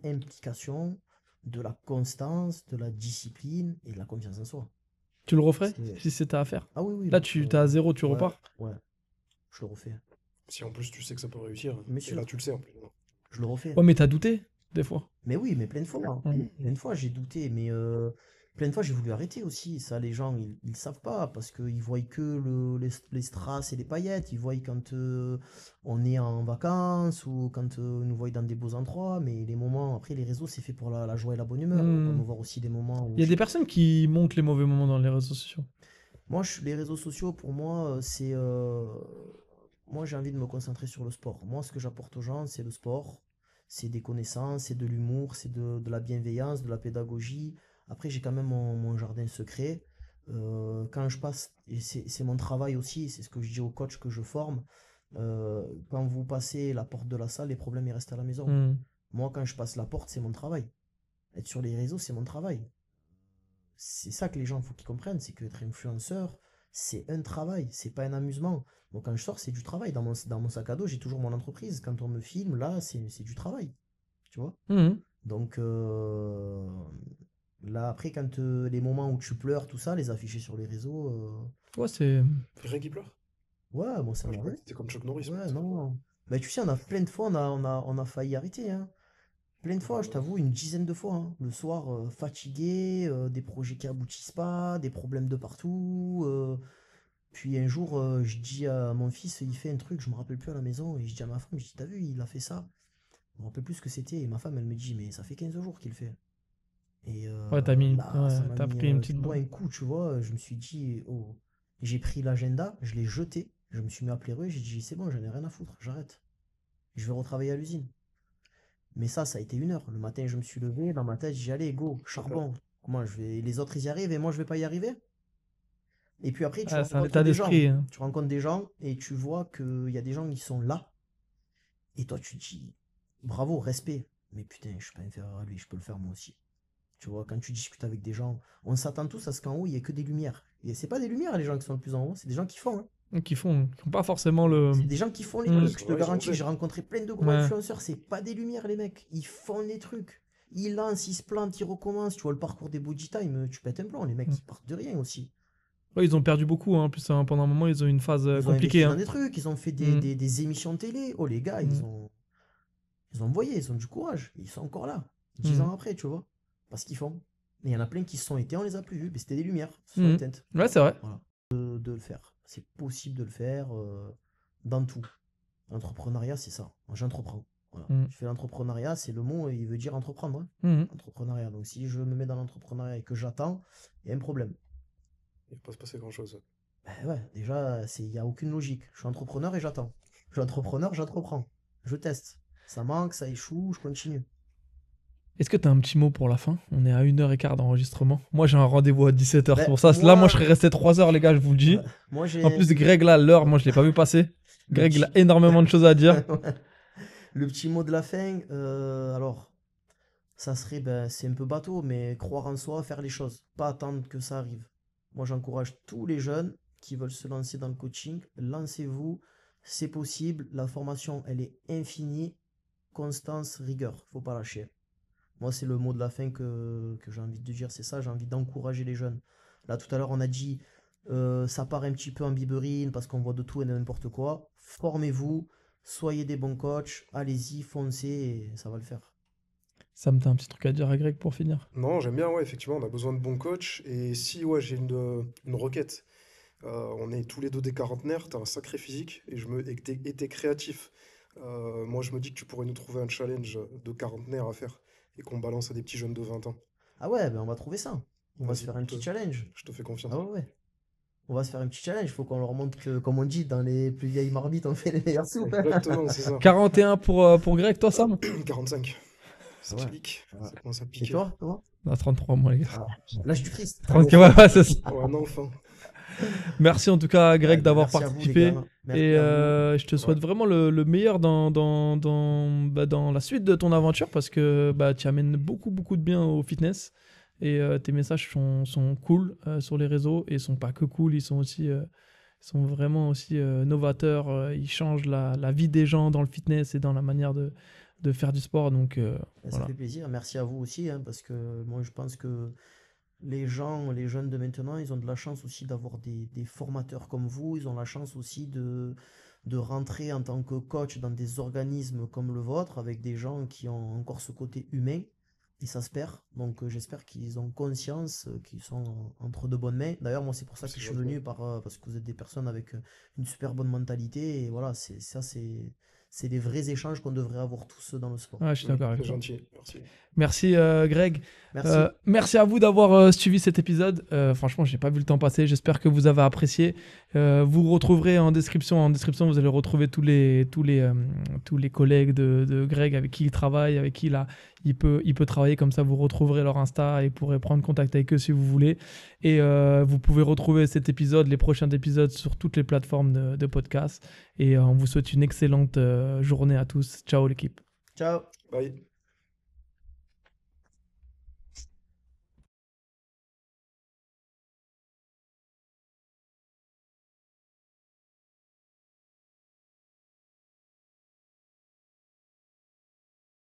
implication, de la constance, de la discipline et de la confiance en soi. Tu le referais C'est... si c'était à faire? Ah oui, oui, Là, moi, tu t'es à zéro, tu ouais, repars? ouais, je le refais. Si en plus tu sais que ça peut réussir, Bien et là sûr, tu le sais en plus. je le refais. Ouais, mais t'as douté, des fois. Mais oui, mais plein de fois, hein. Ouais. Plein de fois, j'ai douté, mais plein de fois, j'ai voulu arrêter aussi. Ça, les gens, ils savent pas, parce qu'ils voient que les strass et les paillettes. Ils voient quand on est en vacances ou quand ils nous voient dans des beaux endroits. Mais les moments, après, les réseaux, c'est fait pour la joie et la bonne humeur. On va pas Hmm. me voir aussi des moments Il où y a des personnes qui montrent les mauvais moments dans les réseaux sociaux. Moi, les réseaux sociaux, pour moi, c'est. Moi, j'ai envie de me concentrer sur le sport. Moi, ce que j'apporte aux gens, c'est le sport. C'est des connaissances, c'est de l'humour, c'est de la bienveillance, de la pédagogie. Après, j'ai quand même mon jardin secret. Quand je passe, et c'est mon travail aussi, c'est ce que je dis aux coachs que je forme. Quand vous passez la porte de la salle, les problèmes, ils restent à la maison. Hmm. Moi, quand je passe la porte, c'est mon travail. Être sur les réseaux, c'est mon travail. C'est ça que les gens, faut qu'ils comprennent, c'est que être influenceur, c'est un travail, c'est pas un amusement. Donc quand je sors, c'est du travail. Dans mon sac à dos, j'ai toujours mon entreprise. Quand on me filme, là, c'est du travail. Tu vois? Hmm. Donc là, après, quand les moments où tu pleures, tout ça, les afficher sur les réseaux, Ouais, c'est. Rien qui pleure? ouais, bon, ça Ah, je croyais m'arrive. que c'était comme Chuck Norris, moi. Ouais, non. Bah, tu sais, on a plein de fois, on a failli arrêter, hein. Plein de fois, je t'avoue, une dizaine de fois, hein. Le soir, fatigué, des projets qui aboutissent pas, des problèmes de partout. Puis un jour, je dis à mon fils, il fait un truc, je me rappelle plus à la maison, et je dis à ma femme, je dis, t'as vu, il a fait ça. Je me rappelle plus ce que c'était, et ma femme, elle me dit, mais ça fait 15 jours qu'il le fait. Et Ouais, là, ça m'a t'as mis, pris une tu petite vois, boule. un coup, tu vois, je me suis dit, oh. J'ai pris l'agenda, je l'ai jeté, je me suis mis à pleurer, j'ai dit, c'est bon, j'en ai rien à foutre, j'arrête. Je vais retravailler à l'usine. Mais ça a été 1 heure. Le matin, je me suis levé, dans ma tête, j'ai dit, allez, go, charbon. Comment je vais. Les autres, ils y arrivent et moi, je vais pas y arriver. Et puis après, tu Ah, c'est un rencontres état des gens. d'esprit, hein. Tu rencontres des gens et tu vois qu'il y a des gens qui sont là. Et toi, tu te dis, bravo, respect. Mais putain, je suis pas inférieur à lui, je peux le faire moi aussi. Tu vois, quand tu discutes avec des gens, on s'attend tous à ce qu'en haut, il y ait que des lumières. Et c'est pas des lumières, les gens qui sont le plus en haut, c'est des gens qui font, hein. Qui font pas forcément le. C'est des gens qui font les Hmm. trucs, je te Ouais, ils ont garantis. osé. J'ai rencontré plein de gros Ouais. influenceurs, c'est pas des lumières, les mecs. Ils font les trucs. Ils lancent, ils se plantent, ils recommencent. Tu vois le parcours des body time, tu pètes un plomb. Les mecs, ils partent de rien aussi. Ouais, ils ont perdu beaucoup, hein. En plus, hein, pendant un moment, ils ont eu une phase Ils ont compliquée, investi dans hein. des trucs, ils ont fait Hmm. des émissions de télé. Oh, les gars, Hmm. ils ont envoyé, ils ont du courage. Ils sont encore là, 10 Hmm. ans après, tu vois. Parce qu'ils font. Et il y en a plein qui se sont éteints, on les a plus vus. Mais c'était des lumières, se sont Hmm. éteintes. Ouais, c'est vrai. Voilà. De le faire. C'est possible de le faire dans tout. L'entrepreneuriat, c'est ça. Moi, j'entreprends. Voilà. Hmm. Je fais l'entrepreneuriat, c'est le mot, il veut dire entreprendre, hein. Hmm. Entrepreneuriat. Donc si je me mets dans l'entrepreneuriat et que j'attends, il y a un problème. Il va pas se passer grand-chose. Ben ouais, déjà, il n'y a aucune logique. Je suis entrepreneur et j'attends. Je suis entrepreneur, j'entreprends. Je teste. Ça manque, ça échoue, je continue. Est-ce que tu as un petit mot pour la fin? On est à 1h15 d'enregistrement. Moi, j'ai un rendez-vous à 17h. Ben, C'est pour ça. Là, moi, je serais resté 3 heures, les gars, je vous le dis. Moi, j'ai. En plus, Greg, là, l'heure, moi, je l'ai pas vu passer. Le Greg, il a petit- énormément de choses à dire. Le petit mot de la fin, alors, ça serait, ben, c'est un peu bateau, mais croire en soi, faire les choses, pas attendre que ça arrive. Moi, j'encourage tous les jeunes qui veulent se lancer dans le coaching, lancez-vous, c'est possible, la formation, elle est infinie, constance, rigueur, faut pas lâcher. Moi, c'est le mot de la fin que j'ai envie de dire, c'est ça, j'ai envie d'encourager les jeunes. Là, tout à l'heure, on a dit, ça part un petit peu en biberine parce qu'on voit de tout et de n'importe quoi. Formez-vous, soyez des bons coachs, allez-y, foncez, et ça va le faire. Sam, t'as un petit truc à dire à Greg pour finir? Non, j'aime bien, ouais, effectivement, on a besoin de bons coachs. Et si, ouais, j'ai une requête. On est tous les deux des quarantenaires, t'as un sacré physique et t'es créatif. Moi, je me dis que tu pourrais nous trouver un challenge de quarantenaire à faire et qu'on balance à des petits jeunes de 20 ans. Ah ouais, ben on va trouver ça. On va se Vas-y, faire un petit challenge. je te fais confiance. Ah ouais, ouais. On va se faire un petit challenge. Il faut qu'on leur montre que, comme on dit, dans les plus vieilles marmites, on fait les meilleures soupes. Exactement, c'est ça. 41 pour Greg, toi, Sam? 45. Ça Ouais. pique. Ouais. Ça commence à Et piquer. toi, toi Non, 33, moi, les gars. L'âge du Christ. 34, ouais, c'est ça. Ouais, un enfant. Merci en tout cas, Greg, Ouais, d'avoir merci à vous, les participé. gars. Merci Et à vous. je te souhaite vraiment le meilleur dans la suite de ton aventure parce que tu amènes beaucoup, beaucoup de bien au fitness. Et tes messages sont cool sur les réseaux et sont pas que cool, ils sont aussi sont vraiment aussi novateurs. Ils changent la vie des gens dans le fitness et dans la manière de faire du sport. Donc Ben, ça voilà. fait plaisir. Merci à vous aussi, hein, parce que moi, je pense que les gens, les jeunes de maintenant, ils ont de la chance aussi d'avoir des formateurs comme vous. Ils ont la chance aussi de rentrer en tant que coach dans des organismes comme le vôtre, avec des gens qui ont encore ce côté humain. Et ça se perd. Donc j'espère qu'ils ont conscience qu'ils sont entre de bonnes mains. D'ailleurs, moi, c'est pour ça que C'est je suis gentil. venu, parce que vous êtes des personnes avec une super bonne mentalité. Et voilà, c'est des vrais échanges qu'on devrait avoir tous dans le sport. Ouais, je suis d'accord avec C'est toi. gentil. Merci. Merci Greg. Merci. Merci à vous d'avoir suivi cet épisode. Franchement, j'ai pas vu le temps passer. J'espère que vous avez apprécié. Vous retrouverez en description. En description, vous allez retrouver tous les collègues de Greg avec qui il travaille, avec qui il peut travailler. Comme ça, vous retrouverez leur Insta et pourrez prendre contact avec eux si vous voulez. Et vous pouvez retrouver cet épisode, les prochains épisodes sur toutes les plateformes de podcast. Et on vous souhaite une excellente journée à tous. Ciao l'équipe. Ciao. Bye.